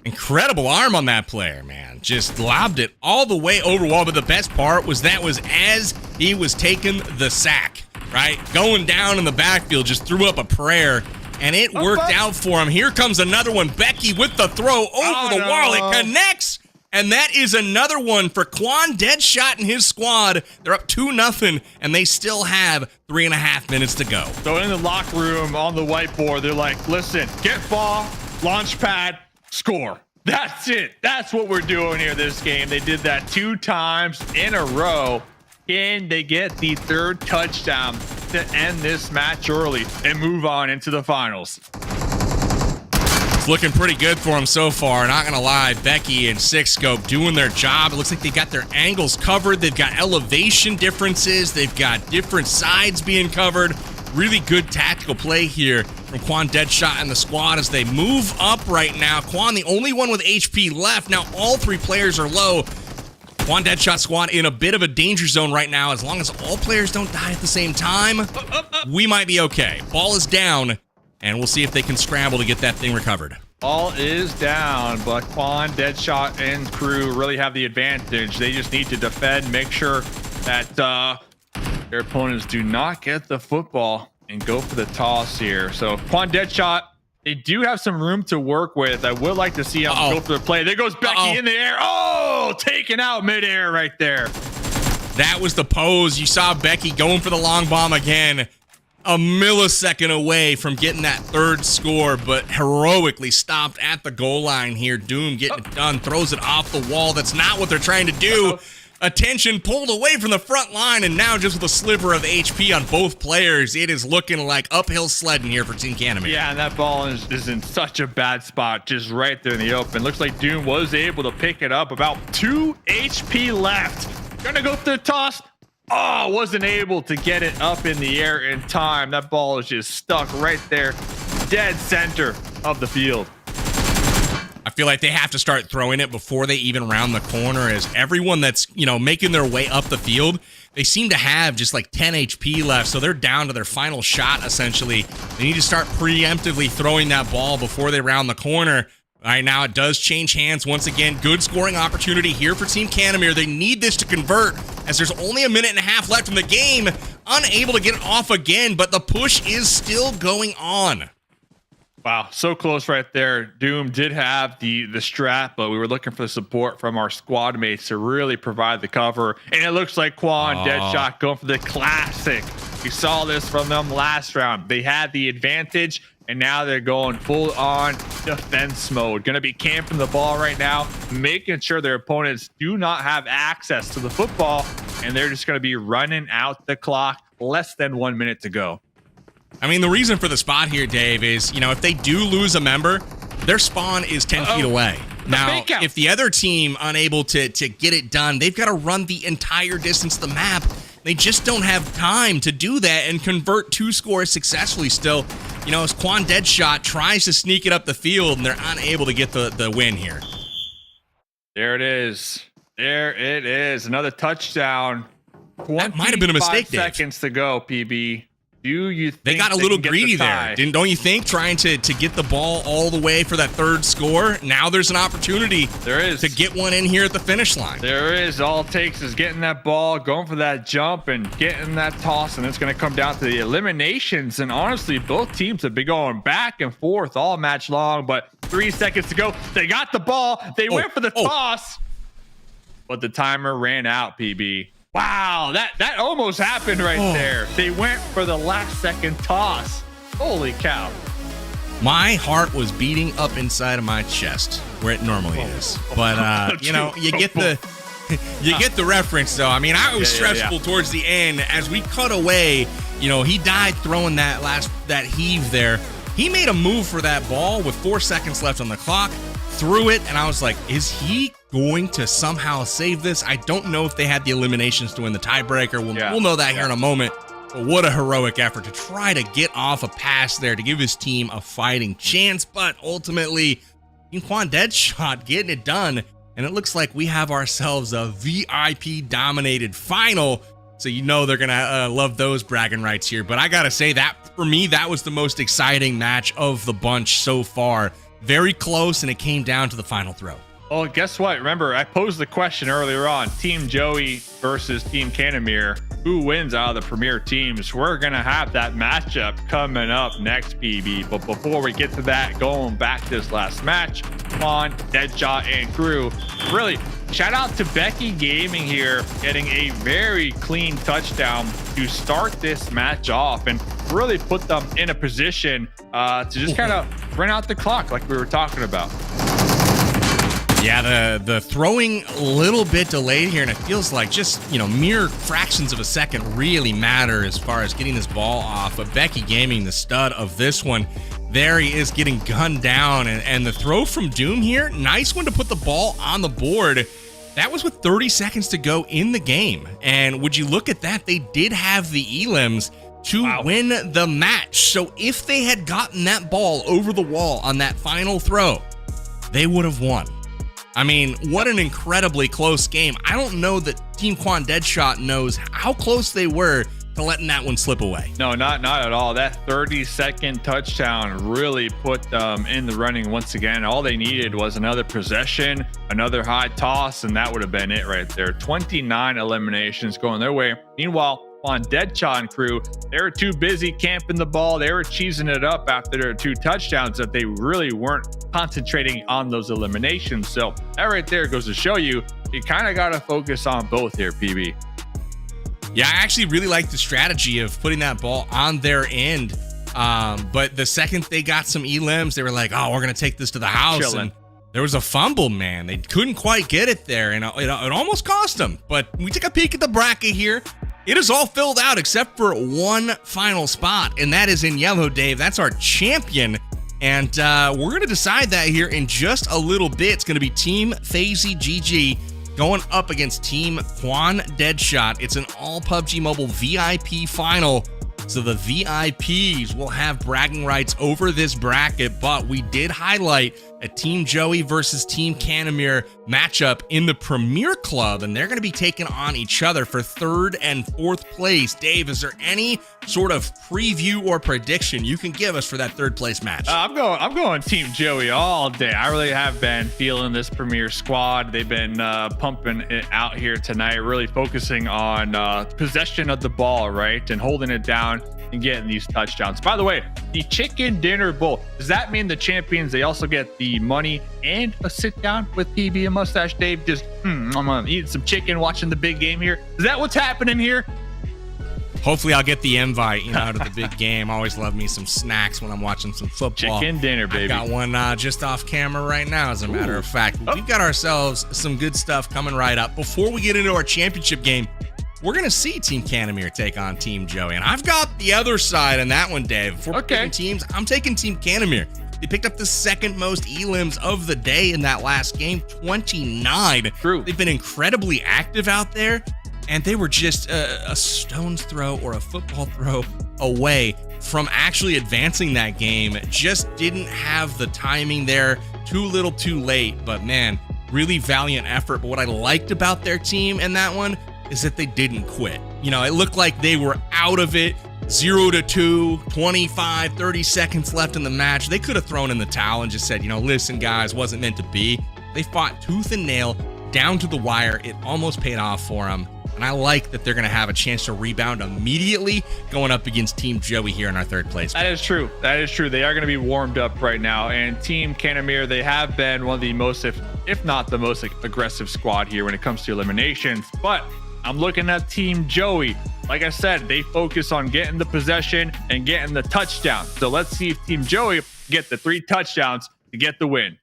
Incredible arm on that player, man. Just lobbed it all the way over wall. But the best part was that was as he was taking the sack, right? Going down in the backfield, just threw up a prayer, and it worked out for him. Here comes another one. Becky with the throw over the wall. It connects, and that is another one for Quan Deadshot and his squad. They're up 2-0, and they still have 3.5 minutes to go. So in the locker room on the whiteboard, they're like, listen, get ball, launch pad, score. That's it. That's what we're doing here this game. They did that 2 times in a row. Can they get the 3rd touchdown to end this match early and move on into the finals? It's looking pretty good for them so far. Not going to lie, Becky and Six Scope doing their job. It looks like they got their angles covered. They've got elevation differences. They've got different sides being covered. Really good tactical play here from Quan Deadshot and the squad as they move up right now. Quan, the only one with HP left. Now all 3 players are low. Quan Deadshot squad in a bit of a danger zone right now. As long as all players don't die at the same time, we might be okay. Ball is down, and we'll see if they can scramble to get that thing recovered. Ball is down, but Quan Deadshot and crew really have the advantage. They just need to defend, make sure that their opponents do not get the football and go for the toss here. So Quan Deadshot, they do have some room to work with. I would like to see him go for the play. There goes Becky in the air. Oh, taken out midair right there. That was the pose. You saw Becky going for the long bomb again. A millisecond away from getting that 3rd score, but heroically stopped at the goal line here. Doom getting it done, throws it off the wall. That's not what they're trying to do. Attention pulled away from the front line, and now just with a sliver of HP on both players, it is looking like uphill sledding here for Team Canamir. Yeah, and that ball is in such a bad spot, just right there in the open. Looks like Doom was able to pick it up. About 2 HP left. Gonna go for the toss. Oh, wasn't able to get it up in the air in time. That ball is just stuck right there, dead center of the field. I feel like they have to start throwing it before they even round the corner, as everyone that's, making their way up the field, they seem to have just like 10 HP left, so they're down to their final shot, essentially. They need to start preemptively throwing that ball before they round the corner. All right, now it does change hands once again. Good scoring opportunity here for Team Canamere. They need this to convert as there's only a minute and a half left in the game. Unable to get it off again, but the push is still going on. Wow, so close right there. Doom did have the strat, but we were looking for the support from our squad mates to really provide the cover. And it looks like Quan Deadshot going for the classic. We saw this from them last round. They had the advantage, and now they're going full on defense mode. Going to be camping the ball right now, making sure their opponents do not have access to the football, and they're just going to be running out the clock. Less than 1 minute to go. I mean, the reason for the spot here, Dave, is, if they do lose a member, their spawn is 10 feet away. Now, if the other team unable to get it done, they've got to run the entire distance of the map. They just don't have time to do that and convert 2 scores successfully still. As Quan Deadshot tries to sneak it up the field, and they're unable to get the win here. There it is. There it is. Another touchdown. That might have been a mistake, Dave. Seconds to go, PB. Do you think they got a little greedy there? Don't you think? Trying to get the ball all the way for that 3rd score. Now there's an opportunity to get one in here at the finish line. There is. All it takes is getting that ball, going for that jump, and getting that toss, and it's going to come down to the eliminations. And honestly, both teams have been going back and forth all match long, but 3 seconds to go. They got the ball. They went for the toss, but the timer ran out, PB. Wow, that almost happened right there. They went for the last second toss. Holy cow. My heart was beating up inside of my chest where it normally is. But you get the reference though. I mean, I was stressful towards the end as we cut away. He died throwing that heave there. He made a move for that ball with 4 seconds left on the clock, threw it, and I was like, is he going to somehow save this? I don't know if they had the eliminations to win the tiebreaker. We'll know that here in a moment. But what a heroic effort to try to get off a pass there to give his team a fighting chance. But ultimately, Quan Deadshot getting it done. And it looks like we have ourselves a VIP-dominated final. So they're going to love those bragging rights here. But I got to say that, for me, that was the most exciting match of the bunch so far. Very close, and it came down to the final throw. Oh, guess what? Remember, I posed the question earlier on. Team Joey versus Team Canamere. Who wins out of the premier teams? We're going to have that matchup coming up next, PB. But before we get to that, going back to this last match, Quan, Deadshot, and crew, really, shout out to Becky Gaming here, getting a very clean touchdown to start this match off and really put them in a position to just kind of run out the clock like we were talking about. Yeah, the throwing a little bit delayed here, and it feels like just, mere fractions of a second really matter as far as getting this ball off. But Becky Gaming, the stud of this one, there he is getting gunned down, and the throw from Doom here, nice one to put the ball on the board. That was with 30 seconds to go in the game. And would you look at that, they did have the elims to win the match. So if they had gotten that ball over the wall on that final throw, they would have won. I mean, what an incredibly close game. I don't know that Team Quan Deadshot knows how close they were to letting that one slip away. No, not at all. That 30-second touchdown really put them in the running once again. All they needed was another possession, another high toss, and that would have been it right there. 29 eliminations going their way. Meanwhile, on Deadshot and crew, they were too busy camping the ball. They were cheesing it up after their 2 touchdowns that they really weren't concentrating on those eliminations. So that right there goes to show you kind of got to focus on both here, PB. Yeah, I actually really like the strategy of putting that ball on their end. But the second they got some elims, they were like, oh, we're going to take this to the house. Chilling. And there was a fumble, man. They couldn't quite get it there, and it almost cost them. But we take a peek at the bracket here. It is all filled out except for one final spot, and that is in yellow, Dave. That's our champion. And we're going to decide that here in just a little bit. It's going to be Team FaZe GG going up against Team Quan Deadshot. It's an all PUBG Mobile VIP final. So the VIPs will have bragging rights over this bracket, but we did highlight a Team Joey versus Team Canamir matchup in the Premier Club, and they're going to be taking on each other for 3rd and 4th place. Dave, is there any sort of preview or prediction you can give us for that 3rd place match? I'm going Team Joey all day. I really have been feeling this Premier squad. They've been pumping it out here tonight, really focusing on possession of the ball, right, and holding it down and getting these touchdowns. By the way, the Chicken Dinner Bowl, does that mean the champions, they also get the money and a sit down with PB and Mustache Dave? Just, I'm gonna eat some chicken watching the big game here. Is that what's happening here? Hopefully I'll get the invite, out of the big game. I always love me some snacks when I'm watching some football. Chicken dinner, baby. I got one just off camera right now, as a matter of fact. We've got ourselves some good stuff coming right up. Before we get into our championship game, we're going to see Team Canamir take on Team Joey. And I've got the other side on that one, Dave. For picking teams, I'm taking Team Canamir. They picked up the 2nd most elims of the day in that last game, 29. True. They've been incredibly active out there, and they were just a stone's throw or a football throw away from actually advancing that game. Just didn't have the timing there. Too little, too late. But man, really valiant effort. But what I liked about their team in that one is that they didn't quit. It looked like they were out of it. 0-2, 25, 30 seconds left in the match. They could have thrown in the towel and just said, listen, guys, wasn't meant to be. They fought tooth and nail down to the wire. It almost paid off for them. And I like that they're going to have a chance to rebound immediately going up against Team Joey here in our 3rd place. That is true. They are going to be warmed up right now. And Team Canamir, they have been one of the most, if not the most aggressive squad here when it comes to eliminations. But I'm looking at Team Joey. Like I said, they focus on getting the possession and getting the touchdown. So let's see if Team Joey get the 3 touchdowns to get the win.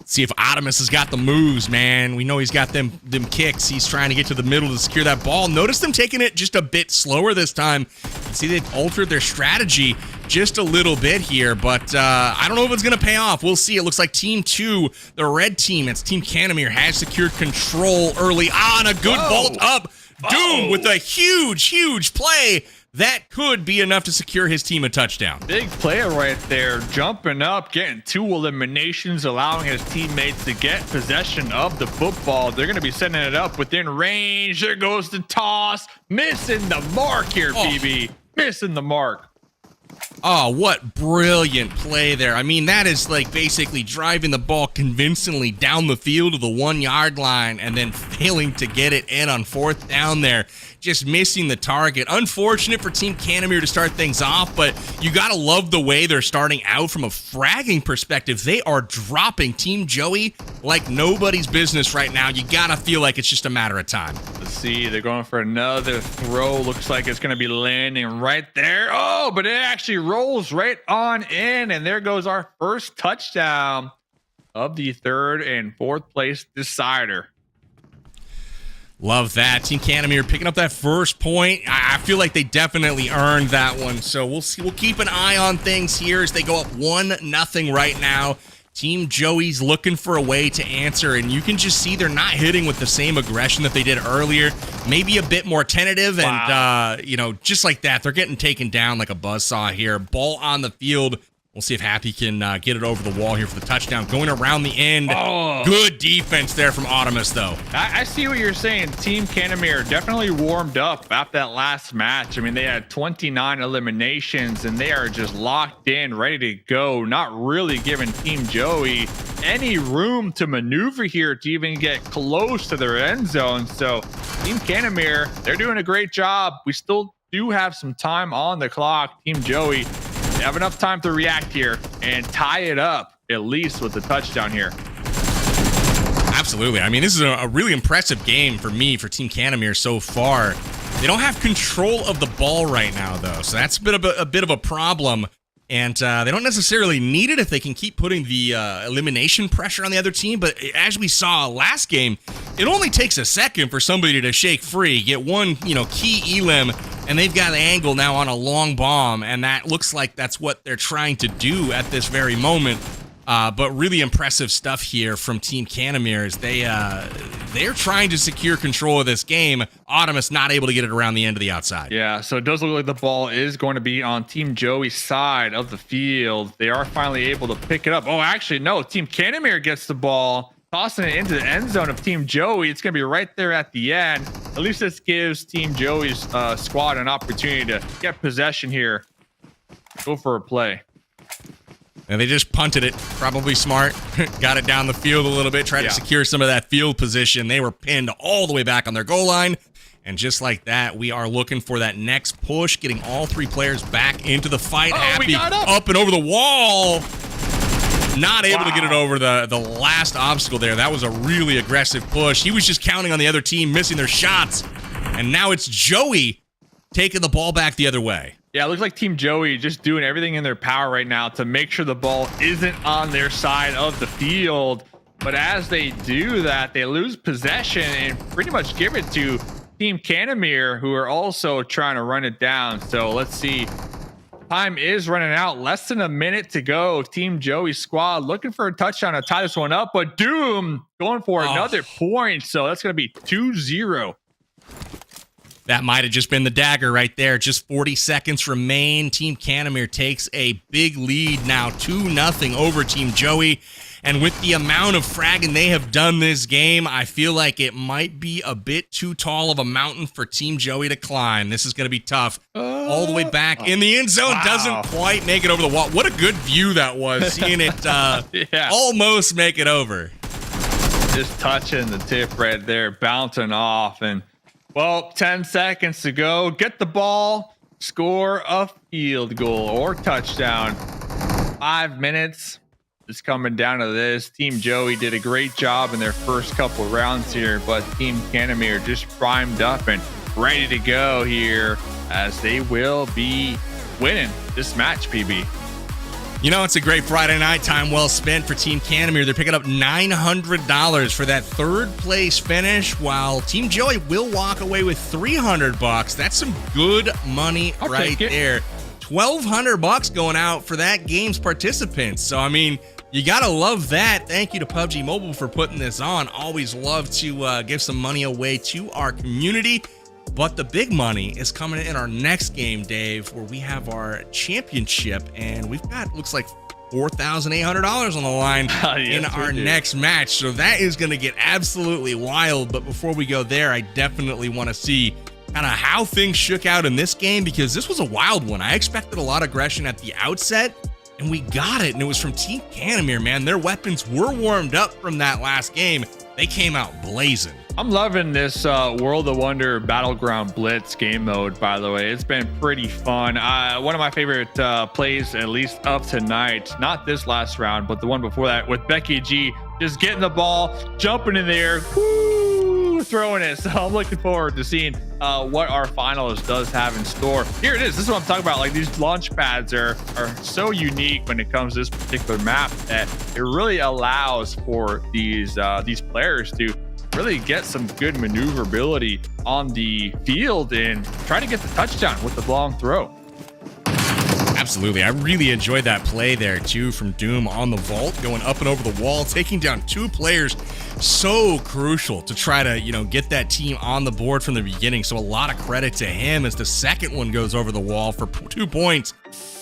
See if Optimus has got the moves, man. We know he's got them kicks. He's trying to get to the middle to secure that ball. Notice them taking it just a bit slower this time. See, they've altered their strategy just a little bit here, but I don't know if it's going to pay off. We'll see. It looks like Team 2, the red team, it's Team Canamir, has secured control early on. A good vault up. Doom with a huge play. That could be enough to secure his team a touchdown. Big player right there, jumping up, getting 2 eliminations, allowing his teammates to get possession of the football. They're going to be setting it up within range. There goes the toss. Missing the mark here, PB. Missing the mark. Oh, what brilliant play there. I mean, that is like basically driving the ball convincingly down the field to the 1-yard line and then failing to get it in on 4th down there. Just missing the target. Unfortunate for Team Canamir to start things off, but you gotta love the way they're starting out from a fragging perspective. They are dropping Team Joey like nobody's business right now. You gotta feel like it's just a matter of time. Let's see, they're going for another throw. Looks like it's gonna be landing right there. Oh, but it actually rolls right on in, and there goes our first touchdown of the 3rd and 4th place decider. Love that. Team Canamir picking up that first point. I feel like they definitely earned that one. So we'll see. We'll keep an eye on things here as they go up 1-0 right now. Team Joey's looking for a way to answer, and you can just see they're not hitting with the same aggression that they did earlier. Maybe a bit more tentative, and just like that, they're getting taken down like a buzzsaw here. Ball on the field. We'll see if Happy can get it over the wall here for the touchdown. Going around the end. Oh. Good defense there from Optimus, though. I see what you're saying. Team Canamir definitely warmed up after that last match. I mean, they had 29 eliminations, and they are just locked in, ready to go. Not really giving Team Joey any room to maneuver here to even get close to their end zone. So Team Canamir, they're doing a great job. We still do have some time on the clock. Team Joey, they have enough time to react here and tie it up, at least with the touchdown here. Absolutely. I mean, this is a really impressive game for me, for Team Canamir so far. They don't have control of the ball right now, though, so that's a bit of a problem. And they don't necessarily need it if they can keep putting the elimination pressure on the other team. But as we saw last game, it only takes a second for somebody to shake free, get one, key elim, and they've got an angle now on a long bomb. And that looks like that's what they're trying to do at this very moment. But really impressive stuff here from Team Canamir as they're trying to secure control of this game. Autumnus not able to get it around the end of the outside. Yeah, so it does look like the ball is going to be on Team Joey's side of the field. They are finally able to pick it up. Oh, actually, no. Team Canamir gets the ball, tossing it into the end zone of Team Joey. It's going to be right there at the end. At least this gives Team Joey's squad an opportunity to get possession here. Go for a play. And they just punted it. Probably smart. Got it down the field a little bit. Tried to secure some of that field position. They were pinned all the way back on their goal line. And just like that, we are looking for that next push, getting all three players back into the fight. Happy up and over the wall. Not able to get it over the last obstacle there. That was a really aggressive push. He was just counting on the other team missing their shots. And now it's Joey taking the ball back the other way. Yeah, it looks like Team Joey just doing everything in their power right now to make sure the ball isn't on their side of the field. But as they do that, they lose possession and pretty much give it to Team Canamir, who are also trying to run it down. So let's see. Time is running out. Less than a minute to go. Team Joey squad looking for a touchdown to tie this one up. But Doom going for another point. So that's going to be 2-0. That might have just been the dagger right there. Just 40 seconds remain. Team Canamir takes a big lead now, 2-0 over Team Joey. And with the amount of fragging they have done this game, I feel like it might be a bit too tall of a mountain for Team Joey to climb. This is going to be tough. All the way back in the end zone. Doesn't quite make it over the wall. What a good view that was, seeing it almost make it over. Just touching the tip right there, bouncing off. And well, 10 seconds to go. Get the ball, score a field goal or touchdown. 5 minutes. It's coming down to this. Team Joey did a great job in their first couple rounds here, but Team Canamir just primed up and ready to go here as they will be winning this match, PB. You know, it's a great Friday night. Time well spent for Team Canamir. They're picking up $900 for that third place finish, while Team Joey will walk away with $300. That's some good money right there. $1,200 going out for that game's participants. So, I mean, you got to love that. Thank you to PUBG Mobile for putting this on. Always love to give some money away to our community. But the big money is coming in our next game, Dave, where we have our championship, and we've got, looks like, $4,800 on the line in our next match. So that is going to get absolutely wild. But before we go there, I definitely want to see kind of how things shook out in this game, because this was a wild one. I expected a lot of aggression at the outset, and we got it. And it was from Team Canamir, man. Their weapons were warmed up from that last game. They came out blazing. I'm loving this World of Wonder Battleground Blitz game mode, by the way. It's been pretty fun. One of my favorite plays, at least of tonight, not this last round, but the one before that with Becky G, just getting the ball, jumping in the air, whoo, throwing it. So I'm looking forward to seeing what our finals does have in store. Here it is. This is what I'm talking about. Like, these launch pads are so unique when it comes to this particular map that it really allows for these players to really get some good maneuverability on the field and try to get the touchdown with the long throw. Absolutely. I really enjoyed that play there too from Doom on the vault, going up and over the wall, taking down two players. So crucial to try to, get that team on the board from the beginning. So a lot of credit to him as the second one goes over the wall for 2 points.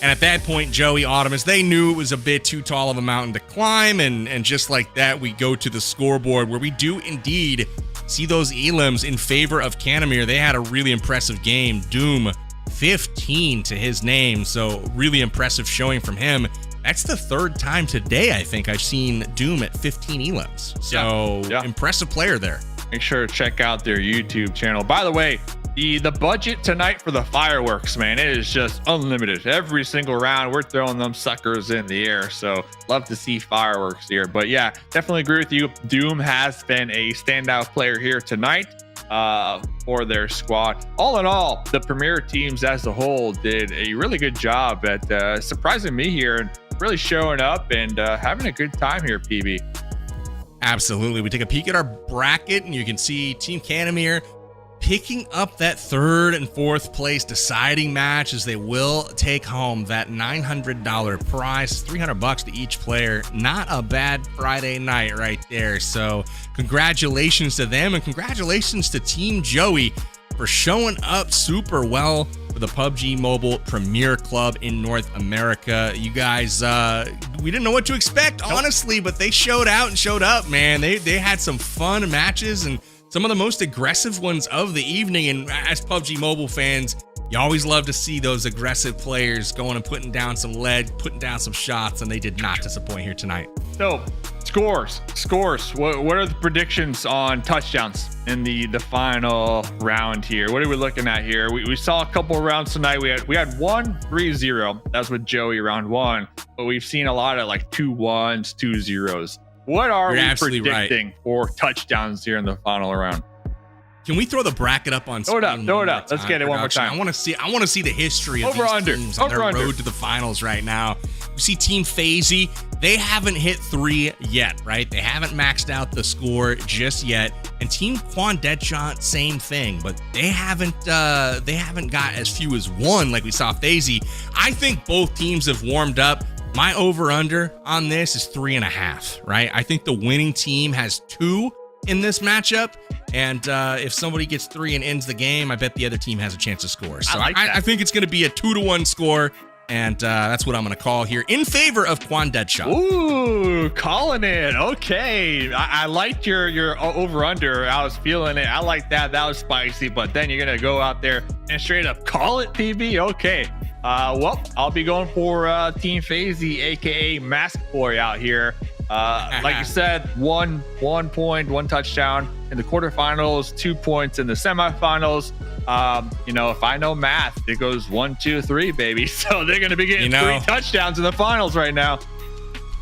And at that point, Joey, Autumnus, they knew it was a bit too tall of a mountain to climb. And just like that, we go to the scoreboard where we do indeed see those elims in favor of Canamir. They had a really impressive game. Doom, 15 to his name. So really impressive showing from him. That's the third time today, I think, I've seen Doom at 15 elims. So impressive player there. Make sure to check out their YouTube channel. By the way, the budget tonight for the fireworks, man, it is just unlimited. Every single round, we're throwing them suckers in the air. So love to see fireworks here. But yeah, definitely agree with you. Doom has been a standout player here tonight for their squad. All in all, the premier teams as a whole did a really good job at surprising me here and really showing up and having a good time here, PB. Absolutely. We take a peek at our bracket, and you can see Team Canamir picking up that third and fourth place deciding match, as they will take home that $900 prize, $300 to each player. Not a bad Friday night right there. So congratulations to them, and congratulations to Team Joey for showing up super well for the PUBG Mobile Premier Club in North America. You guys, we didn't know what to expect, honestly, but they showed out and showed up, man. They had some fun matches and some of the most aggressive ones of the evening. And as PUBG Mobile fans, you always love to see those aggressive players going and putting down some lead, putting down some shots, and they did not disappoint here tonight. So, scores. What are the predictions on touchdowns in the final round here? What are we looking at here? We saw a couple of rounds tonight. We had 1-3-0. That's with Joey round one, but we've seen a lot of like 2 1s, 2 0s. What are we predicting for touchdowns here in the final round? Can we throw the bracket up on screen? Throw it up. Let's get it one more time. I want to see the history of these teams on their road to the finals right now. You see Team FaZe, they haven't hit 3 yet, right? They haven't maxed out the score just yet. And Team Quan Deadshot, same thing, but they haven't got as few as 1 like we saw FaZe. I think both teams have warmed up. My over-under on this is 3.5, right? I think the winning team has 2 in this matchup, and if somebody gets 3 and ends the game, I bet the other team has a chance to score. So I think it's going to be a 2-1 score, and that's what I'm going to call here in favor of Quan Deadshot. Ooh, calling it. Okay, I liked your over-under. I was feeling it. I like that. That was spicy, but then you're going to go out there and straight up call it, PB? Okay. Well, I'll be going for Team FaZe, aka Mask Boy out here. Like you said, 1 point, 1 touchdown in the quarterfinals, 2 points in the semifinals. If I know math, it goes 1, 2, 3, baby. So they're going to be getting 3 touchdowns in the finals right now.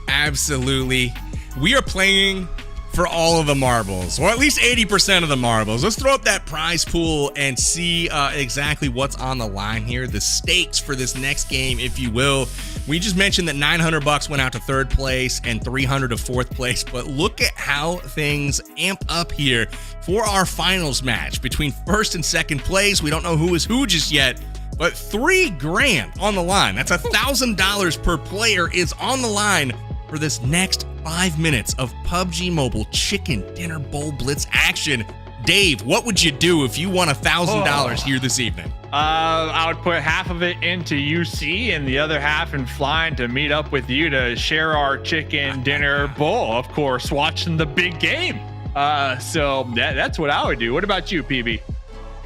Absolutely. We are playing for all of the marbles, or at least 80% of the marbles. Let's throw up that prize pool and see exactly what's on the line here. The stakes for this next game, if you will. We just mentioned that $900 went out to 3rd place and $300 to 4th place, but look at how things amp up here for our finals match between 1st and 2nd place. We don't know who is who just yet, but $3 grand on the line. That's $1,000 per player is on the line for this next 5 minutes of PUBG Mobile Chicken Dinner Bowl Blitz action. Dave, what would you do if you won $1,000 here this evening? I would put half of it into UC and the other half in flying to meet up with you to share our chicken dinner bowl. Of course, watching the big game. So that's what I would do. What about you, PB?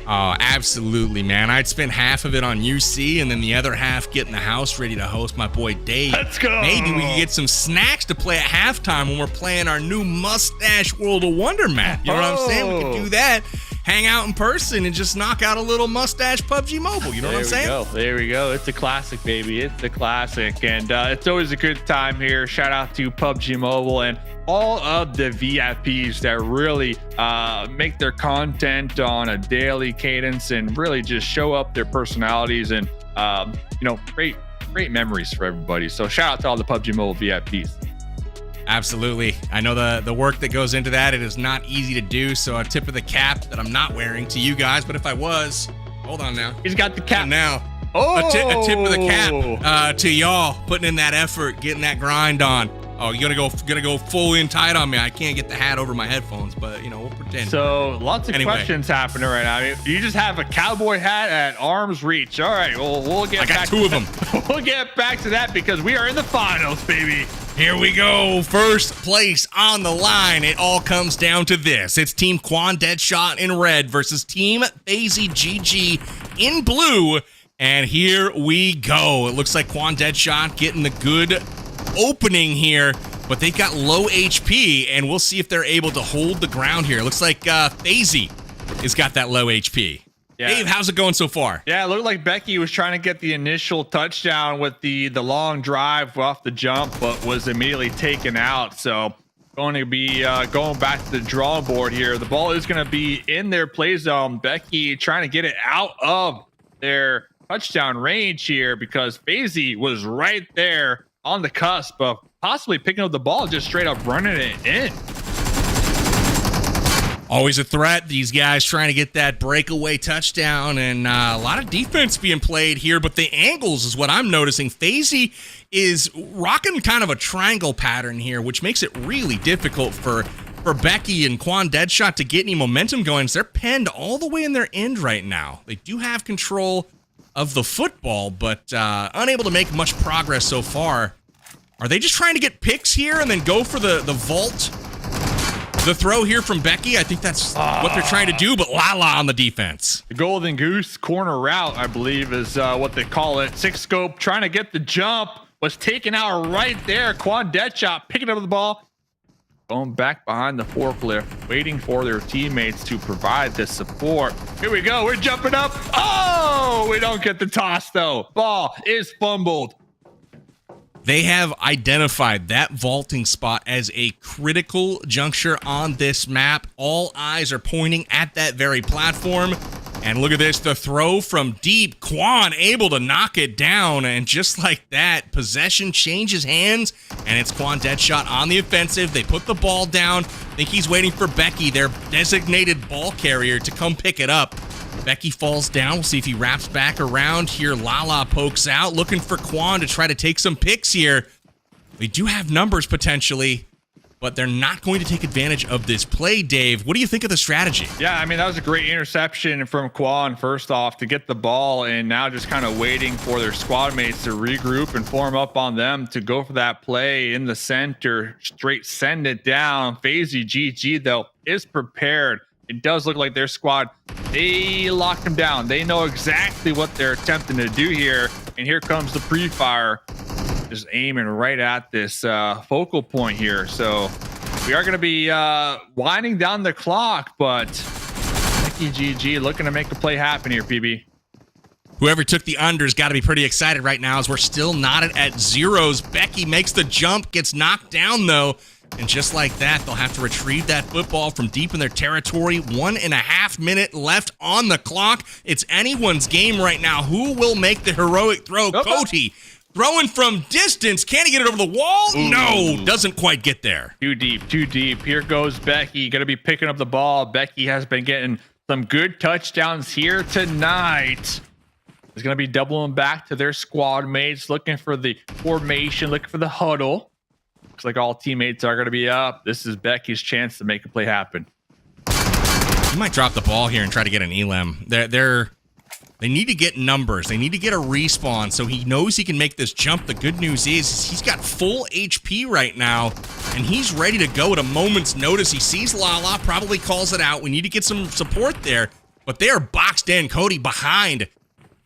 Oh, absolutely, man. I'd spend half of it on UC and then the other half get in the house ready to host my boy Dave. Let's go. Maybe we could get some snacks to play at halftime when we're playing our new Mustache World of Wonder map. You know what I'm saying? We could do that. Hang out in person and just knock out a little mustache PUBG Mobile. You know what I'm saying? There we go. It's a classic, baby. It's a classic. And it's always a good time here. Shout out to PUBG Mobile and all of the VIPs that really make their content on a daily cadence and really just show up their personalities and, great memories for everybody. So shout out to all the PUBG Mobile VIPs. Absolutely. I know the work that goes into that. It is not easy to do. So a tip of the cap that I'm not wearing to you guys, but if I was, hold on now. He's got the cap now. A tip of the cap to y'all putting in that effort, getting that grind on. Oh, you're gonna go full in tight on me. I can't get the hat over my headphones, but we'll pretend. So lots of questions happening right now. You just have a cowboy hat at arm's reach. All right, we'll get. I got 2 of them. We'll get back to that because we are in the finals, baby. Here we go. First place on the line. It all comes down to this. It's Team Quan Deadshot in red versus Team FaZe GG in blue. And here we go. It looks like Quan Deadshot getting the good opening here, but they've got low HP, and we'll see if they're able to hold the ground here. It looks like FaZe has got that low HP. Yeah. Dave, how's it going so far? Yeah, it looked like Becky was trying to get the initial touchdown with the long drive off the jump, but was immediately taken out. So going to be going back to the drawing board here. The ball is going to be in their play zone. Becky trying to get it out of their touchdown range here because FaZe was right there on the cusp of possibly picking up the ball, just straight up running it in. Always a threat. These guys trying to get that breakaway touchdown, and a lot of defense being played here, but the angles is what I'm noticing. FaZe is rocking kind of a triangle pattern here, which makes it really difficult for Becky and Quan Deadshot to get any momentum going. So they're pinned all the way in their end right now. They do have control of the football, but unable to make much progress so far. Are they just trying to get picks here and then go for the vault? The throw here from Becky, I think that's what they're trying to do, but Lala on the defense. The Golden Goose corner route, I believe, is what they call it. Six scope trying to get the jump, was taken out right there. Quan Deadshot picking up the ball, going back behind the forklift, waiting for their teammates to provide the support. Here we go. We're jumping up. Oh, we don't get the toss, though. Ball is fumbled. They have identified that vaulting spot as a critical juncture on this map. All eyes are pointing at that very platform. And look at this, the throw from deep. Quan able to knock it down. And just like that, possession changes hands. And it's Quan Deadshot on the offensive. They put the ball down. I think he's waiting for Becky, their designated ball carrier, to come pick it up. Becky falls down. We'll see if he wraps back around here. Lala pokes out, looking for Quan to try to take some picks here. They do have numbers potentially, but they're not going to take advantage of this play, Dave. What do you think of the strategy? Yeah, I mean, that was a great interception from Quan, first off, to get the ball, and now just kind of waiting for their squad mates to regroup and form up on them to go for that play in the center, straight send it down. FaZe GG, though, is prepared. It does look like their squad, they locked them down. They know exactly what they're attempting to do here. And here comes the pre-fire, just aiming right at this focal point here. So we are going to be winding down the clock, but Becky GG looking to make a play happen here, PB. Whoever took the under's got to be pretty excited right now as we're still knotted at zeros. Becky makes the jump, gets knocked down, though. And just like that, they'll have to retrieve that football from deep in their territory. 1.5 minutes left on the clock. It's anyone's game right now. Who will make the heroic throw? Cody throwing from distance. Can he get it over the wall? Ooh. No, doesn't quite get there. Too deep, too deep. Here goes Becky. Going to be picking up the ball. Becky has been getting some good touchdowns here tonight. Is going to be doubling back to their squad mates, looking for the formation, looking for the huddle. Looks like all teammates are going to be up. This is Becky's chance to make a play happen. He might drop the ball here and try to get an elim. They need to get numbers. They need to get a respawn so he knows he can make this jump. The good news is he's got full HP right now, and he's ready to go at a moment's notice. He sees Lala, probably calls it out. We need to get some support there, but they are boxed in. Cody behind.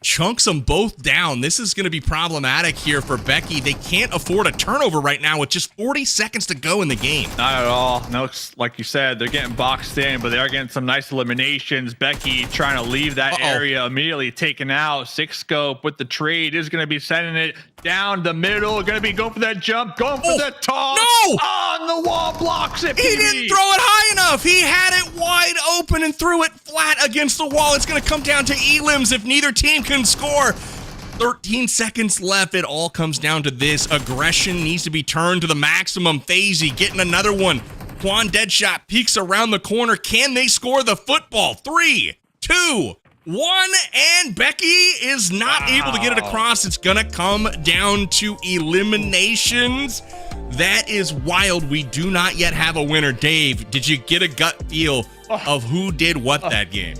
Chunks them both down. This is going to be problematic here for Becky. They can't afford a turnover right now with just 40 seconds to go in the game. Not at all. No, like you said, they're getting boxed in, but they are getting some nice eliminations. Becky trying to leave that area, immediately taken out. Six scope with the trade is going to be sending it down the middle. Going to be going for that jump, going for that toss. No! On the wall, blocks it. He didn't throw it high enough. He had it wide open and threw it flat against the wall. It's going to come down to elims if neither team can score. 13 seconds left. It all comes down to this. Aggression needs to be turned to the maximum. FaZe getting another one. Quan Deadshot peeks around the corner. Can they score the football? 3, 2, 1, and Becky is not able to get it across. It's gonna come down to eliminations. That is wild. We do not yet have a winner. Dave, did you get a gut feel of who did what that game?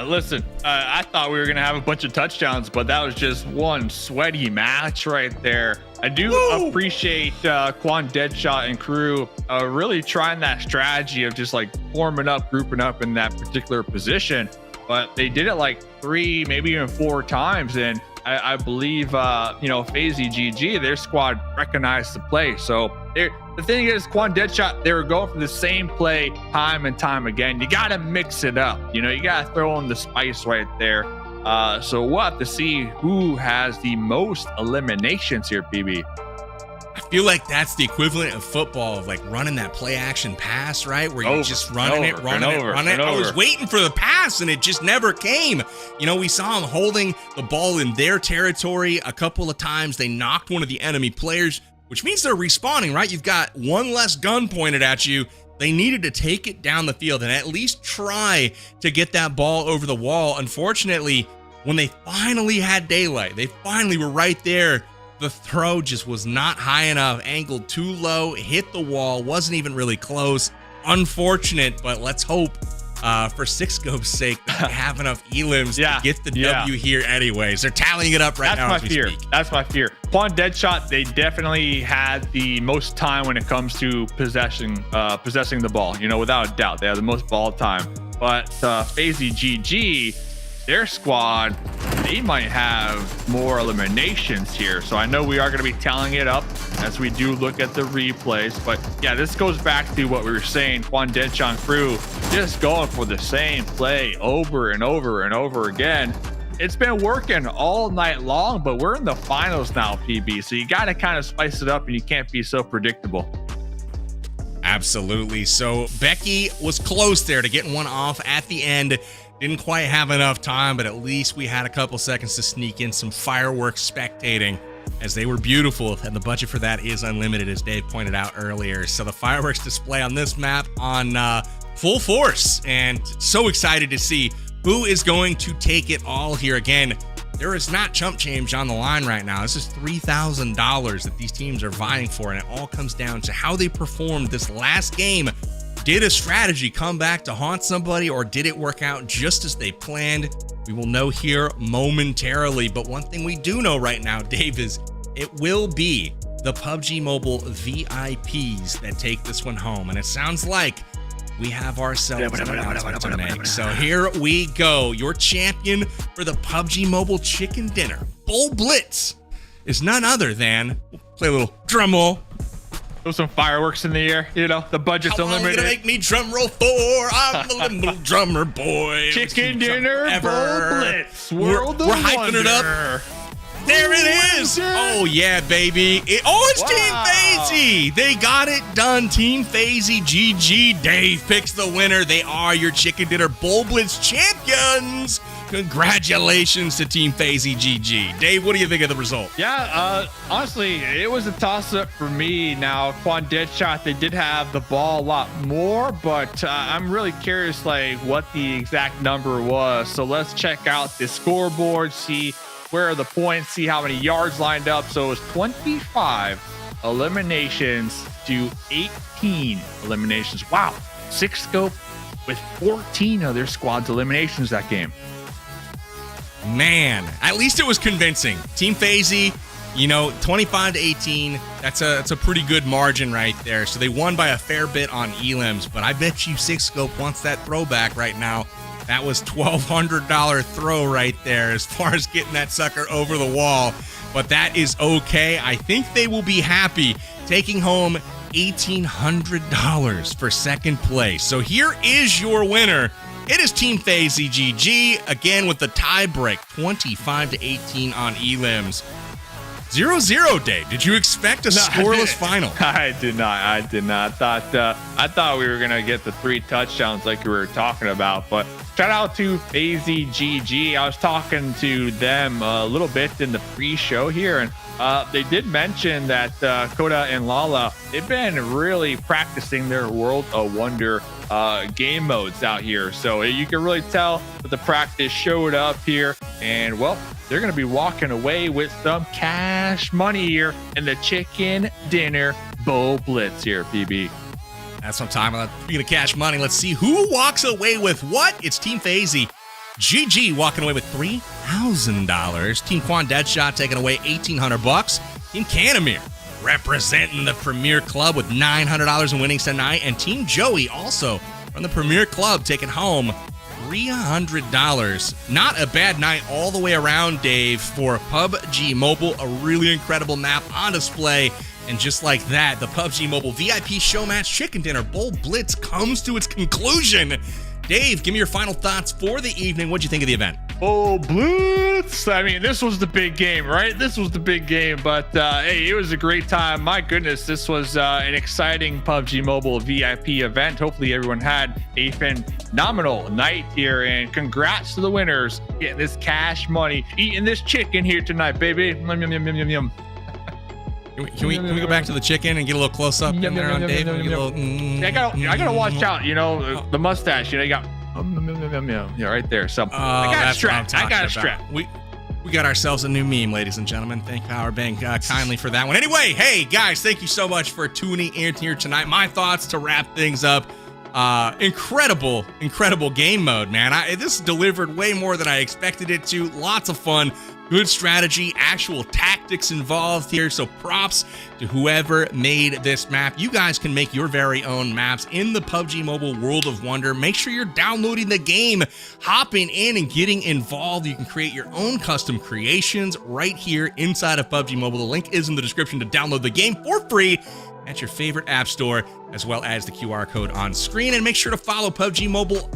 Listen, I thought we were going to have a bunch of touchdowns, but that was just one sweaty match right there. I do appreciate Quan Deadshot and crew really trying that strategy of just like forming up, grouping up in that particular position. But they did it like 3, maybe even 4 times. And I believe, FaZe GG, their squad recognized the play. So the thing is, Quan Deadshot, they were going for the same play time and time again. You got to mix it up. You got to throw in the spice right there. So we'll have to see who has the most eliminations here, PB. I feel like that's the equivalent of football, of like running that play action pass, right? Where you're just running it. I was waiting for the pass and it just never came. We saw them holding the ball in their territory a couple of times. They knocked one of the enemy players, which means they're respawning, right? You've got one less gun pointed at you. They needed to take it down the field and at least try to get that ball over the wall. Unfortunately, when they finally had daylight, they finally were right there. The throw just was not high enough, angled too low, hit the wall, wasn't even really close. Unfortunate, but let's hope for Sixscope's sake that they have enough elims to get the W here anyways. They're tallying it up right now as we speak. That's my fear. Quan Deadshot, they definitely had the most time when it comes to possessing the ball, you know, without a doubt. They had the most ball time. But FaZe GG, their squad, they might have more eliminations here. So I know we are going to be tallying it up as we do look at the replays. But yeah, this goes back to what we were saying. Quan Deadshot crew just going for the same play over and over and over again. It's been working all night long, but we're in the finals now, PB. So you got to kind of spice it up and you can't be so predictable. Absolutely. So Becky was close there to getting one off at the end. Didn't quite have enough time, but at least we had a couple seconds to sneak in some fireworks spectating, as they were beautiful, and the budget for that is unlimited, as Dave pointed out earlier. So the fireworks display on this map on full force, and so excited to see who is going to take it all here. Again, there is not chump change on the line right now. This is $3,000 that these teams are vying for, and it all comes down to how they performed this last game. Did a strategy come back to haunt somebody, or did it work out just as they planned? We will know here momentarily, but one thing we do know right now, Dave, is it will be the PUBG Mobile VIPs that take this one home, and it sounds like we have ourselves an announcement to make. So here we go. Your champion for the PUBG Mobile Chicken Dinner Bowl Blitz is none other than, we'll play a little drum roll. Throw some fireworks in the air, you know, the budget's unlimited. How long make me drum roll for? I'm the little drummer boy. Chicken Dinner Bowl Blitz. We're hyping it up. There it is. Oh, yeah, baby. It's Team FaZe. They got it done. Team FaZe GG. Dave picks the winner. They are your Chicken Dinner Bowl Blitz champions. Congratulations to Team FaZe GG. Dave, what do you think of the result? Yeah, honestly, it was a toss-up for me. Now, Quan Deadshot, they did have the ball a lot more, but I'm really curious, like, what the exact number was. So let's check out the scoreboard, see where are the points, see how many yards lined up. So it was 25 eliminations to 18 eliminations. Wow, Sixscope with 14 of their squad's eliminations that game. Man, at least it was convincing. Team FaZe, you know, 25 to 18. That's a pretty good margin right there. So they won by a fair bit on elims, but I bet you Sixscope wants that throwback right now. That was $1,200 throw right there as far as getting that sucker over the wall. But that is okay. I think they will be happy taking home $1,800 for second place. So here is your winner. It is Team FaZe GG, again with the tie break, 25 to 18 on elims. 0-0, Dave. Did you expect a scoreless final? I did not. I thought we were gonna get the 3 touchdowns like we were talking about. But shout out to FaZe GG. I was talking to them a little bit in the pre-show here, and they did mention that Koda and Lala, they've been really practicing their World of Wonder game modes out here. So you can really tell that the practice showed up here, and well, they're going to be walking away with some cash money here in the Chicken Dinner Bowl Blitz here, PB. That's what I'm talking about. Speaking of cash money, let's see who walks away with what. It's Team FaZe GG walking away with $3,000. Team Quan Deadshot taking away $1,800. Team Canamir representing the Premier Club with $900 in winnings tonight. And Team Joey also from the Premier Club taking home $300. Not a bad night all the way around, Dave, for PUBG Mobile. A really incredible map on display. And just like that, the PUBG Mobile VIP Showmatch Chicken Dinner Bowl Blitz comes to its conclusion. Dave, give me your final thoughts for the evening. What'd you think of the event? Oh, Blitz. I mean, this was the big game, right? This was the big game, but hey, it was a great time. My goodness, this was an exciting PUBG Mobile VIP event. Hopefully everyone had a phenomenal night here, and congrats to the winners getting this cash money, eating this chicken here tonight, baby. Yum, yum, yum, yum, yum, yum. Can we go back to the chicken and get a little close up in there on Dave? I gotta watch out. You know, the mustache. You know, you got yeah, right there. So I got a strap. We got ourselves a new meme, ladies and gentlemen. Thank Powerbang kindly for that one. Anyway, hey guys, thank you so much for tuning in here tonight. My thoughts to wrap things up. Incredible game mode, man. This delivered way more than I expected it to. Lots of fun, good strategy, actual tactics involved here. So props to whoever made this map. You guys can make your very own maps in the PUBG Mobile World of Wonder. Make sure you're downloading the game, hopping in and getting involved. You can create your own custom creations right here inside of PUBG Mobile. The link is in the description to download the game for free at your favorite app store, as well as the QR code on screen. And make sure to follow PUBG Mobile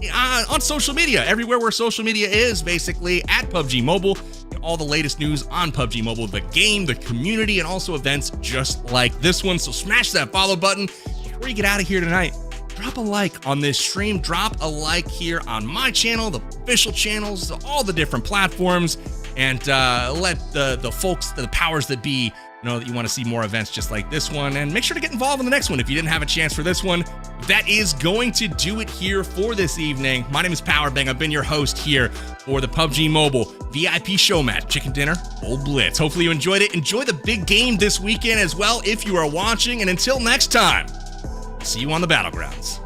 on social media, everywhere where social media is, basically at PUBG Mobile. All the latest news on PUBG Mobile, the game, the community, and also events just like this one. So smash that follow button. Before you get out of here tonight, drop a like on this stream. Drop a like here on my channel, the official channels, all the different platforms, and let the folks, the powers that be, know that you want to see more events just like this one, and make sure to get involved in the next one if you didn't have a chance for this one. That is going to do it here for this evening. My name is Powerbang. I've been your host here for the PUBG Mobile VIP Showmatch Chicken Dinner Bowl Blitz. Hopefully you enjoyed it. Enjoy the big game this weekend as well if you are watching, and until next time, see you on the battlegrounds.